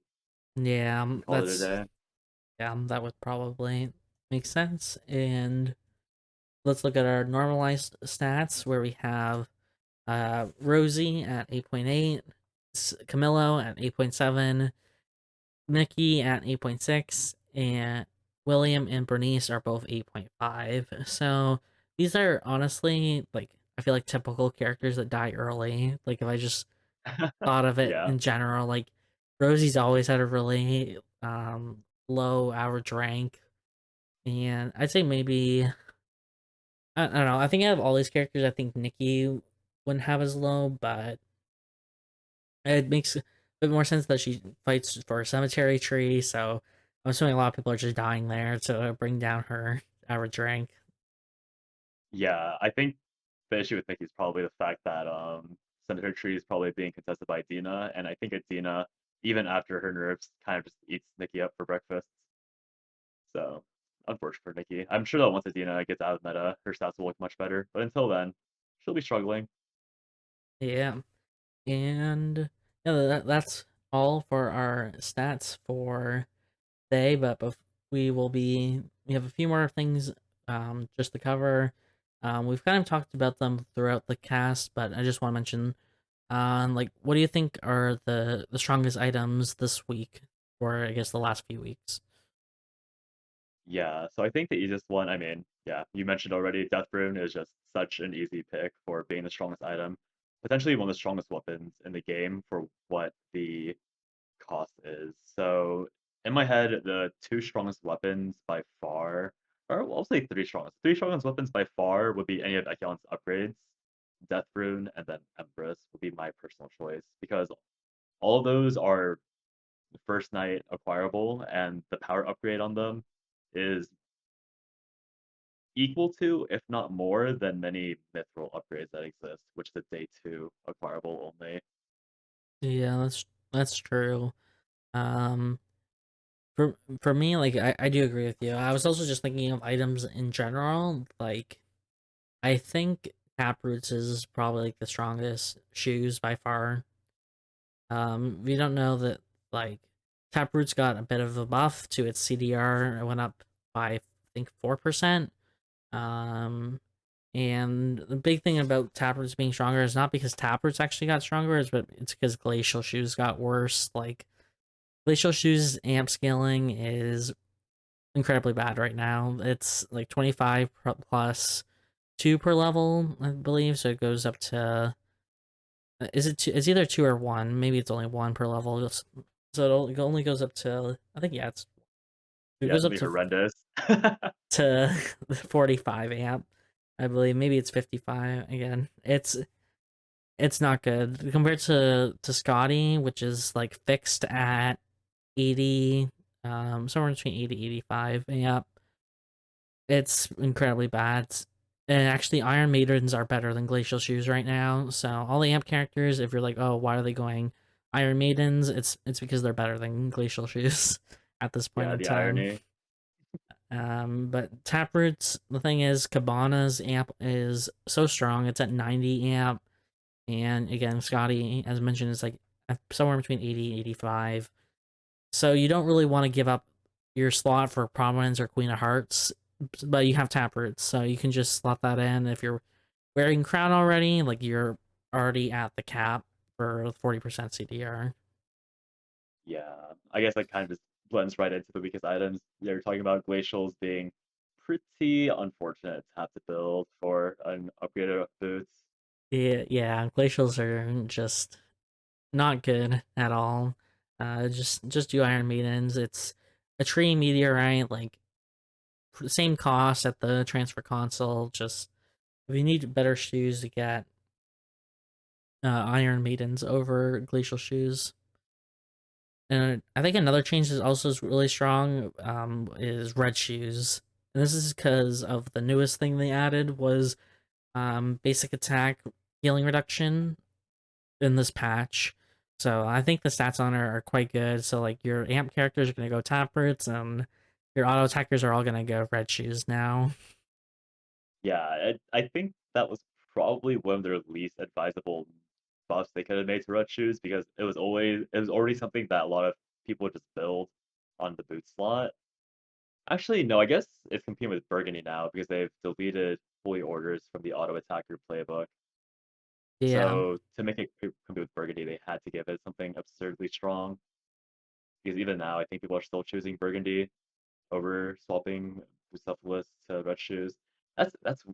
Yeah,
and called it a
that's
day.
that would probably make sense. And let's look at our normalized stats where we have Rosie at 8.8, Camillo at 8.7, Nikki at 8.6, and William and Bernice are both 8.5. So these are honestly like I feel like typical characters that die early. Like if I just thought of it
Yeah,
in general, like Rosie's always had a really low average rank, and I'd say maybe I don't know. I think out of all these characters, I think Nikki wouldn't have as low, but it makes a bit more sense that she fights for a cemetery tree. So I'm assuming a lot of people are just dying there to bring down her average rank.
yeah. I think the issue with Nikki is probably the fact that Senator Tree is probably being contested by Dina, and I think Dina, even after her nerfs, kind of just eats Nikki up for breakfast. So unfortunate for Nikki. I'm sure that once Adina gets out of meta, her stats will look much better. But until then, she'll be struggling.
Yeah, and yeah, that's all for our stats for today. But we have a few more things just to cover. We've kind of talked about them throughout the cast, but I just want to mention like what do you think are the strongest items this week, or I guess the last few weeks?
Yeah, so I think the easiest one, I mean, yeah, you mentioned already, Death Rune is just such an easy pick for being the strongest item. Potentially one of the strongest weapons in the game for what the cost is. So in my head, the two strongest weapons by far, or I'll say three strongest. Three strongest weapons by far would be any of Ekion's upgrades. Death Rune and then Empress would be my personal choice because all of those are first night acquirable, and the power upgrade on them is equal to, if not more, than many mithril upgrades that exist, which is a day two acquirable only.
Yeah, that's true. Um, for me, like I do agree with you. I was also just thinking of items in general. Like I think Taproots is probably like the strongest shoes by far. We don't know that like Taproot's got a bit of a buff to its CDR. It went up by I think 4%. Um, and the big thing about Taproots being stronger is not because Taproots actually got stronger, but it's because Glacial Shoes got worse. Like Glacial Shoes amp scaling is incredibly bad right now. It's like 25 plus 2 per level, I believe. So it goes up to is it two, it's either 2 or 1. Maybe it's only 1 per level. So it only goes up to I think yeah, it
Yeah,
goes
it's
up
gonna be horrendous.
to 45 amp. I believe maybe it's 55 again. It's not good compared to Scotty, which is like fixed at 80, somewhere between 80 85 amp. It's incredibly bad. And actually, Iron Maidens are better than Glacial Shoes right now. So all the amp characters, if you're like, oh, why are they going Iron Maidens? It's because they're better than Glacial Shoes at this point
Yeah,
in
the
time.
irony.
But Taproot's the thing is, Cabana's amp is so strong. It's at 90 amp, and again, Scotty, as mentioned, is like somewhere between 80 and 85. So you don't really want to give up your slot for Prominence or Queen of Hearts, but you have Taproots, so you can just slot that in. If you're wearing Crown already, like you're already at the cap for 40% CDR.
Yeah, I guess that kind of just blends right into the weakest items. They're talking about glacials being pretty unfortunate to have to build for an upgraded boots.
Yeah, yeah, glacials are just not good at all. Just do Iron Maidens. It's a tree meteorite, like same cost at the transfer console. Just if you need better shoes to get Iron Maidens over Glacial shoes. And I think another change that also is really strong is red shoes. And this is because of the newest thing they added was basic attack healing reduction in this patch. So I think the stats on it are quite good. So like your amp characters are gonna go taproots, and your auto attackers are all gonna go red shoes now.
Yeah, I think that was probably one of their least advisable buffs they could have made to red shoes because it was already something that a lot of people would just build on the boot slot. Actually, no, I guess it's competing with Burgundy now because they've deleted holy orders from the auto attacker playbook.
Yeah,
So to make it compete with Burgundy, they had to give it something absurdly strong. Because even now, I think people are still choosing Burgundy over swapping Bucephalus to Red Shoes. That's that's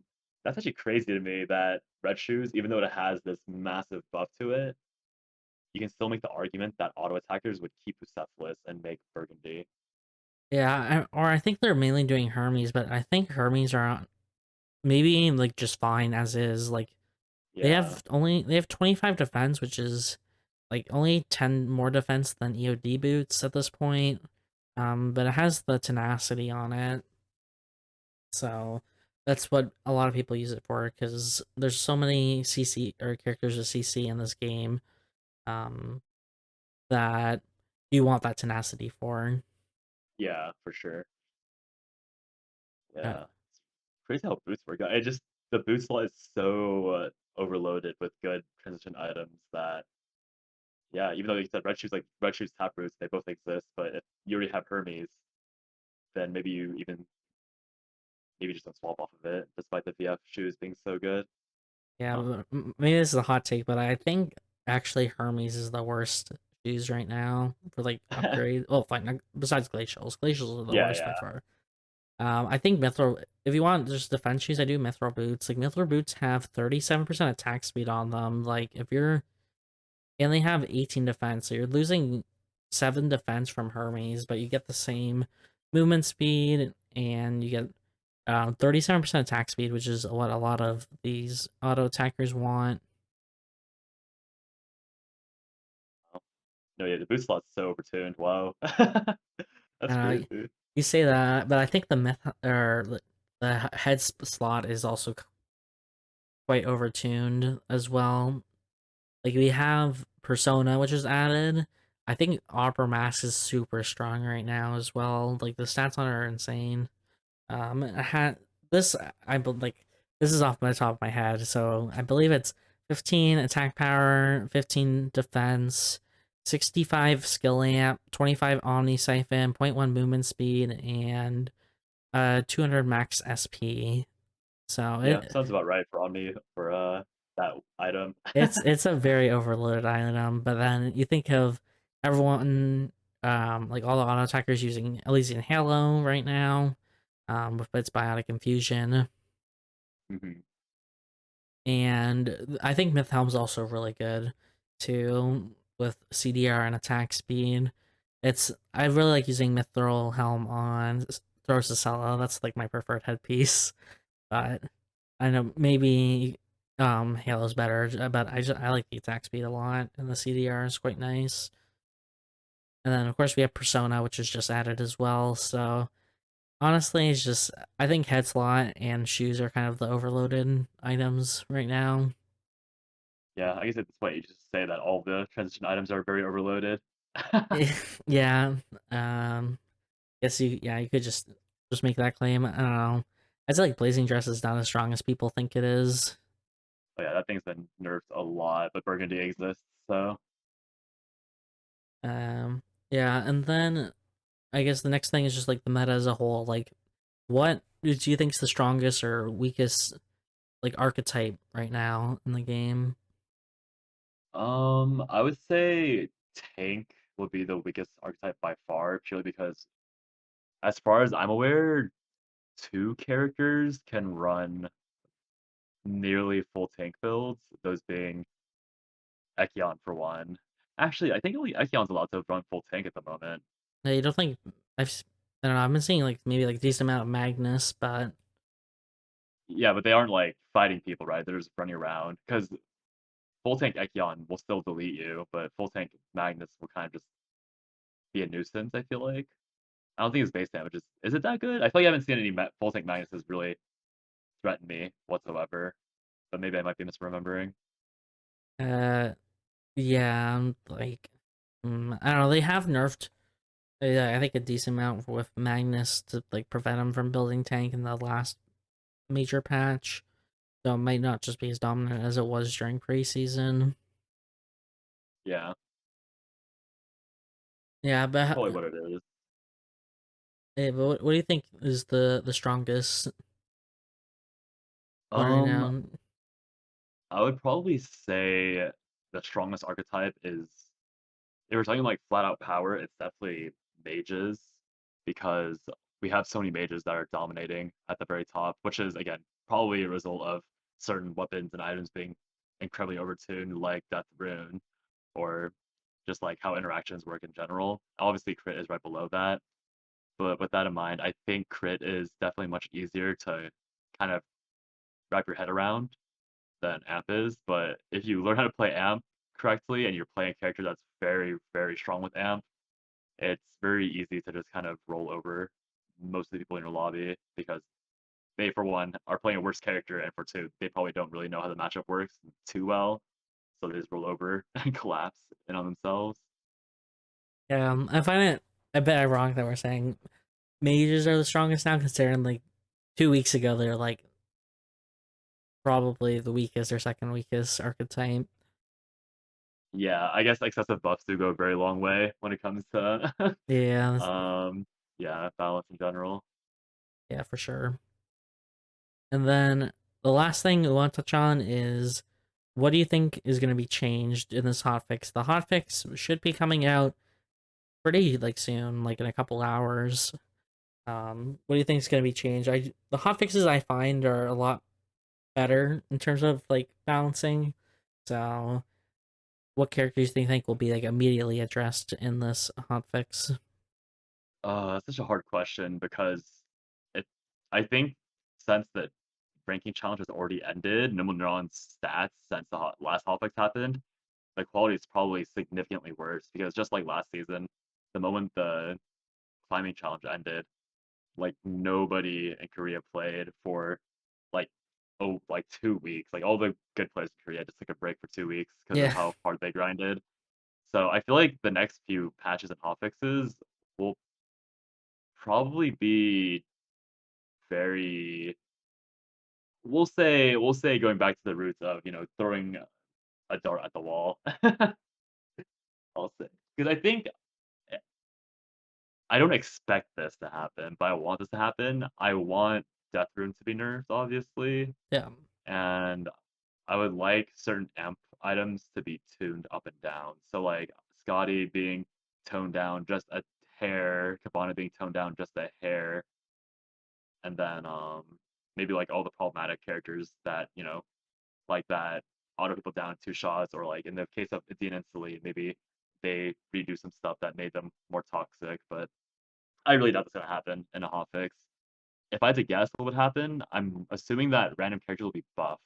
that's actually crazy to me that Red Shoes, even though it has this massive buff to it, you can still make the argument that auto attackers would keep Bucephalus and make Burgundy.
yeah, or I think they're mainly doing Hermes, but I think Hermes are maybe like just fine as is. Like
Yeah,
they have 25 defense, which is like only 10 more defense than EOD boots at this point. But it has the tenacity on it. So that's what a lot of people use it for because there's so many CC or characters with CC in this game um, that you want that tenacity for.
yeah, for sure.
Uh,
Yeah, it's crazy how boots work. It just the boot slot is so overloaded with good transition items that yeah, even though you said red shoes tap roots, they both exist. But if you already have Hermes, then maybe just don't swap off of it, despite the VF shoes being so good.
yeah,
Huh.
maybe this is a hot take, but I think actually Hermes is the worst shoes right now for like upgrade. Oh, fine. Besides glacials, glacials are the
Yeah,
worst by
yeah.
far. I think Mithril. If you want just defense shoes, I do Mithril boots. Like Mithril boots have 37% attack speed on them. Like if you're and they have 18 defense, so you're losing 7 defense from Hermes, but you get the same movement speed and you get 37% attack speed, which is what a lot of these auto attackers want.
No, yeah, the boot slot's so overtuned. Wow. That's
Uh,
crazy.
you say that, but I think the myth or the head slot is also quite overtuned as well. Like we have Persona, which is added. I think Opera Mask is super strong right now as well. Like the stats on it are insane. I had this. Like this is off the top of my head, so I believe it's 15 attack power, 15 defense, 65 skill amp, 25 Omni Siphon, zero point 0.1 movement speed, and 200 max SP. So
Yeah, sounds about right for Omni for that item.
it's a very overloaded item. But then you think of everyone, like all the auto attackers using Elysian Halo right now, with its biotic infusion.
Mhm.
And I think Myth Helm's also really good too with CDR and attack speed. I really like using Mithril Helm on Throrsacella. That's like my preferred headpiece. But I know maybe Halo's better, but I like the attack speed a lot, and the CDR is quite nice. And then of course we have Persona, which is just added as well. So honestly, it's just I think head slot and shoes are kind of the overloaded items right now.
Yeah, I guess at this point you just say that all the transition items are very overloaded.
Yeah. Guess you could just make that claim. I don't know. I feel like Blazing Dress is not as strong as people think it is.
Oh yeah, that thing's been nerfed a lot, but Burgundy exists, so
Um yeah, and then I guess the next thing is just like the meta as a whole. Like what do you think is the strongest or weakest like archetype right now in the game?
I would say tank would be the weakest archetype by far, purely because as far as I'm aware, two characters can run nearly full tank builds, those being Ekion for one. Actually, I think only Ekion's allowed to run full tank at the moment.
You don't think I don't know, I've been seeing like maybe like a decent amount of Magnus, but
Yeah, but they aren't like fighting people, right? They're just running around. Because full tank Ekion will still delete you, but full tank Magnus will kind of just be a nuisance, I feel like. I don't think his base damage is it that good? I feel like I haven't seen any full tank Magnuses really threaten me whatsoever, but maybe I might be misremembering.
uh yeah, like I don't know, they have nerfed I think a decent amount with Magnus to like prevent him from building tank in the last major patch. So it might not just be as dominant as it was during preseason.
Yeah,
Yeah,
that's
but
probably what it is.
but what do you think is the strongest one right
Um,
now?
I would probably say the strongest archetype is if we're talking like flat out power, it's definitely mages because we have so many mages that are dominating at the very top, which is again probably a result of certain weapons and items being incredibly overtuned, like Death Rune, or just like how interactions work in general. Obviously, crit is right below that, but with that in mind, I think crit is definitely much easier to kind of wrap your head around than amp is. But if you learn how to play amp correctly and you're playing a character that's very, very strong with amp, it's very easy to just kind of roll over most of the people in your lobby because they, for one, are playing a worse character, and for two, they probably don't really know how the matchup works too well. So they just roll over and collapse in on themselves.
I find it a bit ironic that we're saying mages are the strongest now, considering like 2 weeks ago they were like probably the weakest or second weakest archetype.
Yeah, I guess excessive buffs do go a very long way when it comes to
Yeah,
um yeah, balance in general.
yeah, for sure. And then the last thing we want to touch on is what do you think is going to be changed in this hotfix? The hotfix should be coming out pretty like soon, like in a couple hours. What do you think is going to be changed? The hot fixes I find are a lot better in terms of like balancing. So, what characters do you think will be like immediately addressed in this hot fix?
That's such a hard question because it. I think since the ranking challenge has already ended, no one on stats since the last hotfix happened, the quality is probably significantly worse because just like last season, the moment the climbing challenge ended, like nobody in Korea played for like like 2 weeks. Like all the good players in Korea just took a break for 2 weeks because of
Yeah,
how hard they grinded. So I feel like the next few patches and hotfixes will probably be very we'll say going back to the roots of throwing a dart at the wall. I'll say because I don't expect this to happen, but I want this to happen. I want Death Rune to be nerfed, obviously,
yeah,
and I would like certain amp items to be tuned up and down. So like Scotty being toned down just a hair, Cabana being toned down just a hair, and then maybe like all the problematic characters that like that auto people down in 2 shots, or like in the case of Adina and Celine, maybe they redo some stuff that made them more toxic. But I really doubt that's gonna happen in a hotfix. If I had to guess what would happen, I'm assuming that random characters will be buffed,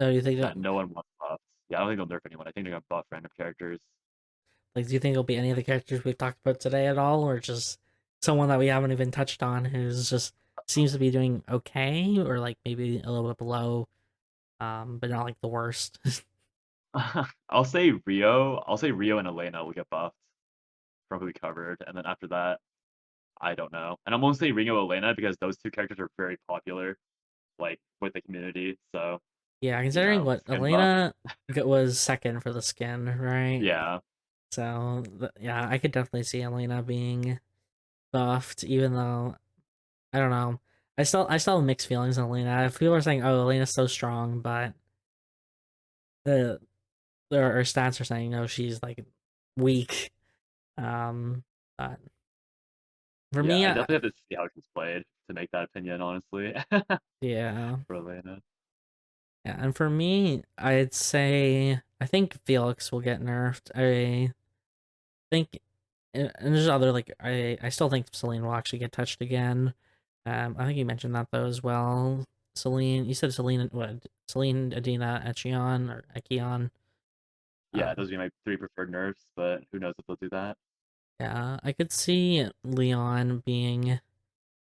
so do you think
that no one wants buffs. Yeah, I don't think they'll nerf anyone. I think they're gonna buff random characters.
like, do you think it'll be any of the characters we've talked about today at all, or just someone that we haven't even touched on who's just seems to be doing okay, or like maybe a little bit below, but not like the worst?
I'll say Rio. I'll say Rio and Elena will get buffed from who we covered, and then after that, I don't know. And I'm gonna say Rio and Elena because those two characters are very popular, like with the community. So
Yeah, considering what
skin buff.
Elena was second for the skin, right?
Yeah,
So yeah, I could definitely see Elena being buffed, even though I don't know. I still have mixed feelings on Elena. People are saying, "Oh, Elena's so strong," but the there are stats are saying, "No, she's like weak." Um, but for
yeah.
me,
I definitely have to see how she's played to make that opinion, honestly,
yeah,
for Elena.
yeah, and for me, I'd say I think Felix will get nerfed. I think, and there's other like I still think Celine will actually get touched again. I think you mentioned that though as well. Celine, you said Celine, what? Celine, Adina, Echion, or Echion.
Yeah,
Um,
those would be my three preferred nerfs, but who knows if they'll do that.
yeah, I could see Leon being.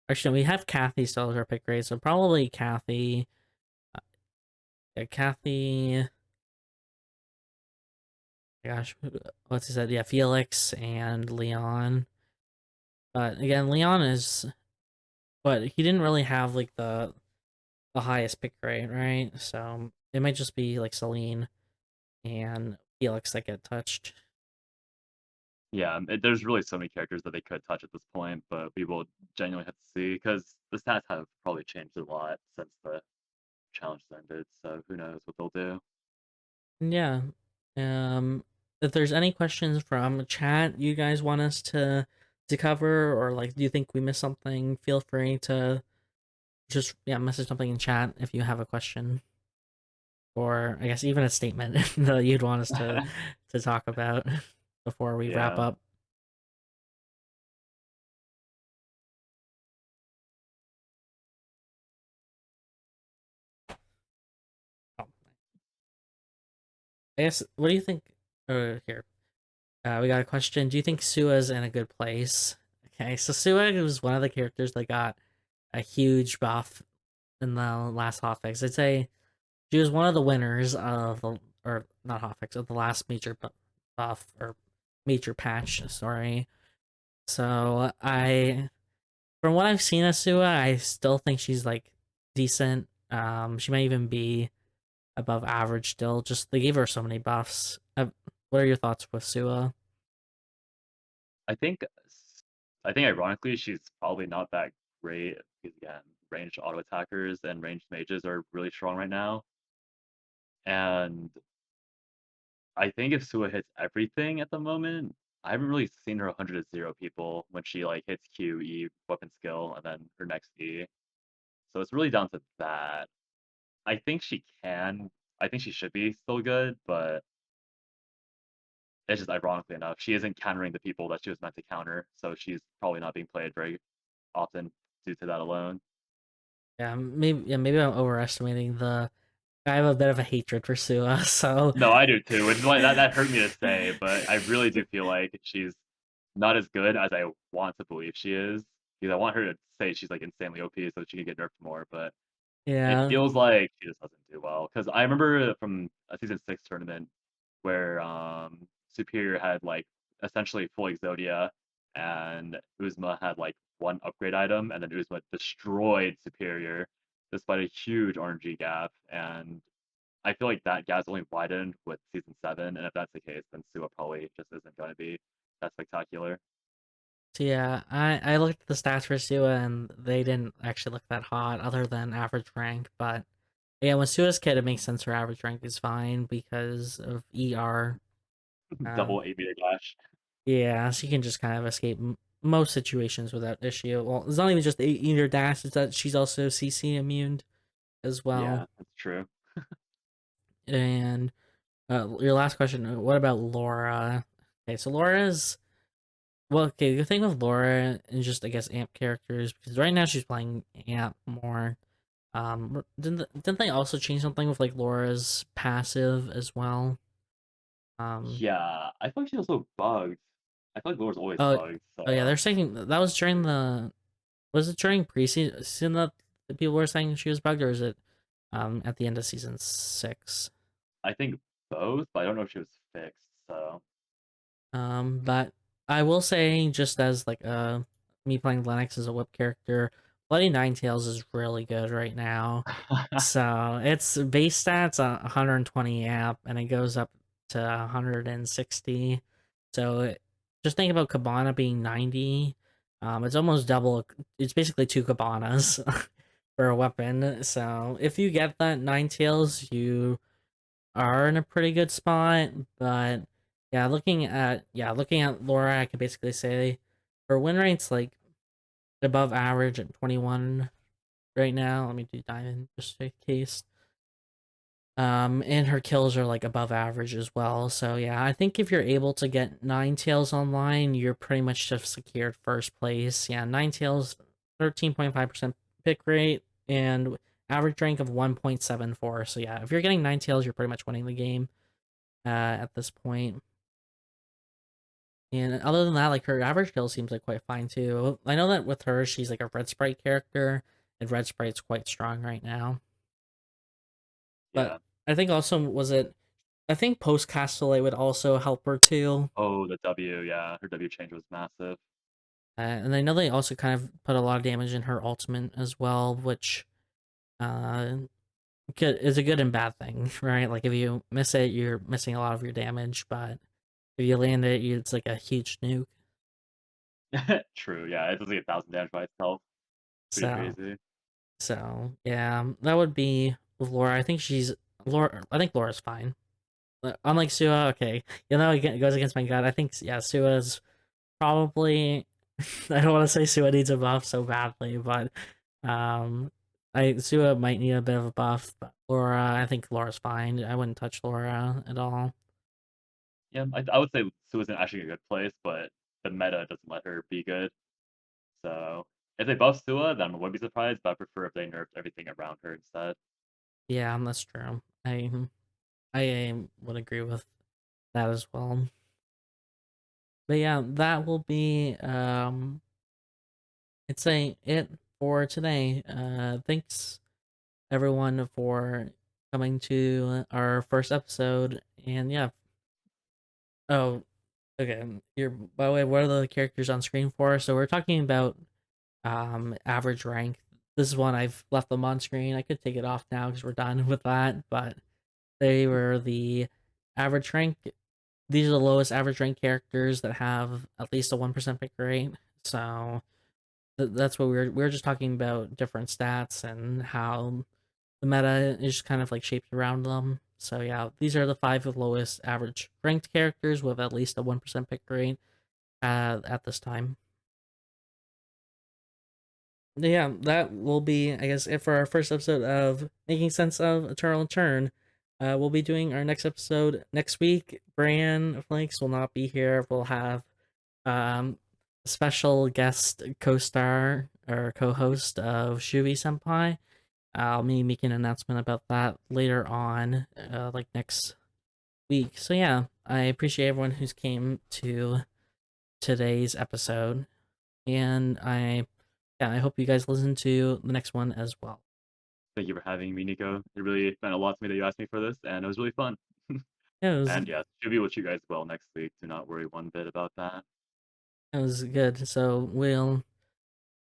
Actually, we have Kathy still as our pick grade, so probably Kathy. Uh, yeah, Kathy. Gosh, what's he said? Yeah, Felix and Leon. But again, Leon is, but he didn't really have like the highest pick rate, right? So it might just be like Celine and Felix that get touched.
Yeah, there's really so many characters that they could touch at this point, but we will genuinely have to see because the stats have probably changed a lot since the challenge ended. So who knows what they'll do.
Yeah. Um, if there's any questions from chat you guys want us to cover, or like do you think we missed something, feel free to just message something in chat if you have a question, or I guess even a statement that you'd want us to talk about before we wrap
Yeah.
up. Oh, I guess what do you think? Here, we got a question. Do you think Sua's in a good place? Okay, so Sua was one of the characters that got a huge buff in the last hotfix. I'd say she was one of the winners of the, or not hotfix, of the last major buff or major patch. Sorry. So from what I've seen of Sua, I still think she's like decent. She might even be above average still. Just they gave her so many buffs. What are your thoughts with Sua?
I think I think ironically she's probably not that great because again, ranged auto attackers and ranged mages are really strong right now. And I think if Sua hits everything at the moment, I haven't really seen her 100 to 0 people when she like hits Q, E, weapon skill, and then her next E. So it's really down to that. I think she can. I think she should be still good, but it's just ironically enough, she isn't countering the people that she was meant to counter, so she's probably not being played very often due to that alone.
Maybe I'm overestimating the. I have a bit of a hatred for Sua, so
No, I do too, which is why that hurt me to say, but I really do feel like she's not as good as I want to believe she is. Because I want her to say she's like insanely OP so she can get nerfed more, but it
yeah.
feels like she just doesn't do well. Because I remember from a season 6 tournament where Superior had like essentially full Exodia and Uzma had like one upgrade item, and then Uzma destroyed Superior despite a huge RNG gap. And I feel like that gap's only widened with season 7, and if that's the case, then Sua probably just isn't going to be that spectacular.
So yeah, I looked at the stats for Sua and they didn't actually look that hot other than average rank, but yeah, when Sua's kid it makes sense her average rank is fine because of ER.
Double
Um
8 meter dash.
yeah, she can just kind of escape most situations without issue. Well, it's not even just either dash, it's that she's also CC immune as well.
Yeah, that's true.
And your last question, what about Laura? Okay, so Laura's well, okay, the thing with Laura and just I guess amp characters because right now she's playing amp more. Didn't they also change something with like Laura's passive as well? Um,
Yeah, I feel like she's also bugged. I feel like Laura's always
oh,
bugged,
oh yeah,
so
they're saying that was during the was it during preseason that the people were saying she was bugged, or is it at the end of season 6?
I think both, but I don't know if she was fixed, so
But I will say, just as like me playing Lennox as a whip character, Bloody Ninetales is really good right now. So its base stats 120 amp, and it goes up to 160. So just think about Cabana being 90. It's almost double. It's basically two Cabanas for a weapon. So if you get that Ninetales, you are in a pretty good spot. But looking at Laura, I can basically say her win rate's like above average at 21 right now. Let me do diamond just in case. And her kills are like above average as well. So yeah, I think if you're able to get Nine Tails online, you're pretty much just secured first place. Yeah, Nine Tails, 13.5% pick rate and average rank of 1.74. So yeah, if you're getting Nine Tails, you're pretty much winning the game at this point. And other than that, like her average kill seems like quite fine too. I know that with her, she's like a red sprite character, and red sprite's quite strong right now. But
yeah.
I think also was it I think post Castellet would also help her too.
Oh, the W, yeah, her W change was massive.
And I know they also kind of put a lot of damage in her ultimate as well, which uh, is a good and bad thing, right? Like if you miss it, you're missing a lot of your damage, but if you land it, it's like a huge nuke.
True, yeah, it does like 1,000 damage by itself. Pretty
So,
crazy.
yeah, that would be with Laura. I think she's Laura. I think Laura's fine. Unlike Sua, okay, it goes against my gut. I think yeah, Sua's probably I don't want to say Sua needs a buff so badly, but um, I Sua might need a bit of a buff. But Laura, I think Laura's fine. I wouldn't touch Laura at all.
Yeah, I would say Sua's actually in a good place, but the meta doesn't let her be good. So if they buff Sua, then I wouldn't be surprised, but I prefer if they nerfed everything around her instead.
Yeah, that's true. I would agree with that as well. But yeah, that will be it's a it for today. Thanks everyone for coming to our first episode, and yeah. Oh, okay. You're by the way, what are the characters on screen for? So we're talking about average rank. This is one I've left them on screen. I could take it off now because we're done with that, but they were the average rank. These are the lowest average rank characters that have at least a 1% pick rate. So that's what we were just talking about different stats and how the meta is kind of like shaped around them. So yeah, these are the five lowest average ranked characters with at least a 1% pick rate at this time. Yeah, that will be, I guess, it for our first episode of Making Sense of Eternal Turn. We'll be doing our next episode next week. Bran Flanks will not be here. We'll have um, a special guest co-star or co-host of Shuvi Senpai. I'll be making an announcement about that later on, like next week. So yeah, I appreciate everyone who's came to today's episode, and I hope you guys listen to the next one as well.
Thank you for having me, Nico. It really meant a lot to me that you asked me for this, and it was really fun.
Yeah,
And yeah, should be with you guys well next week. Do not worry one bit about that.
it was good. So we'll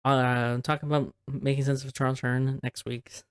talk about Making Sense of Eternal Turn next week.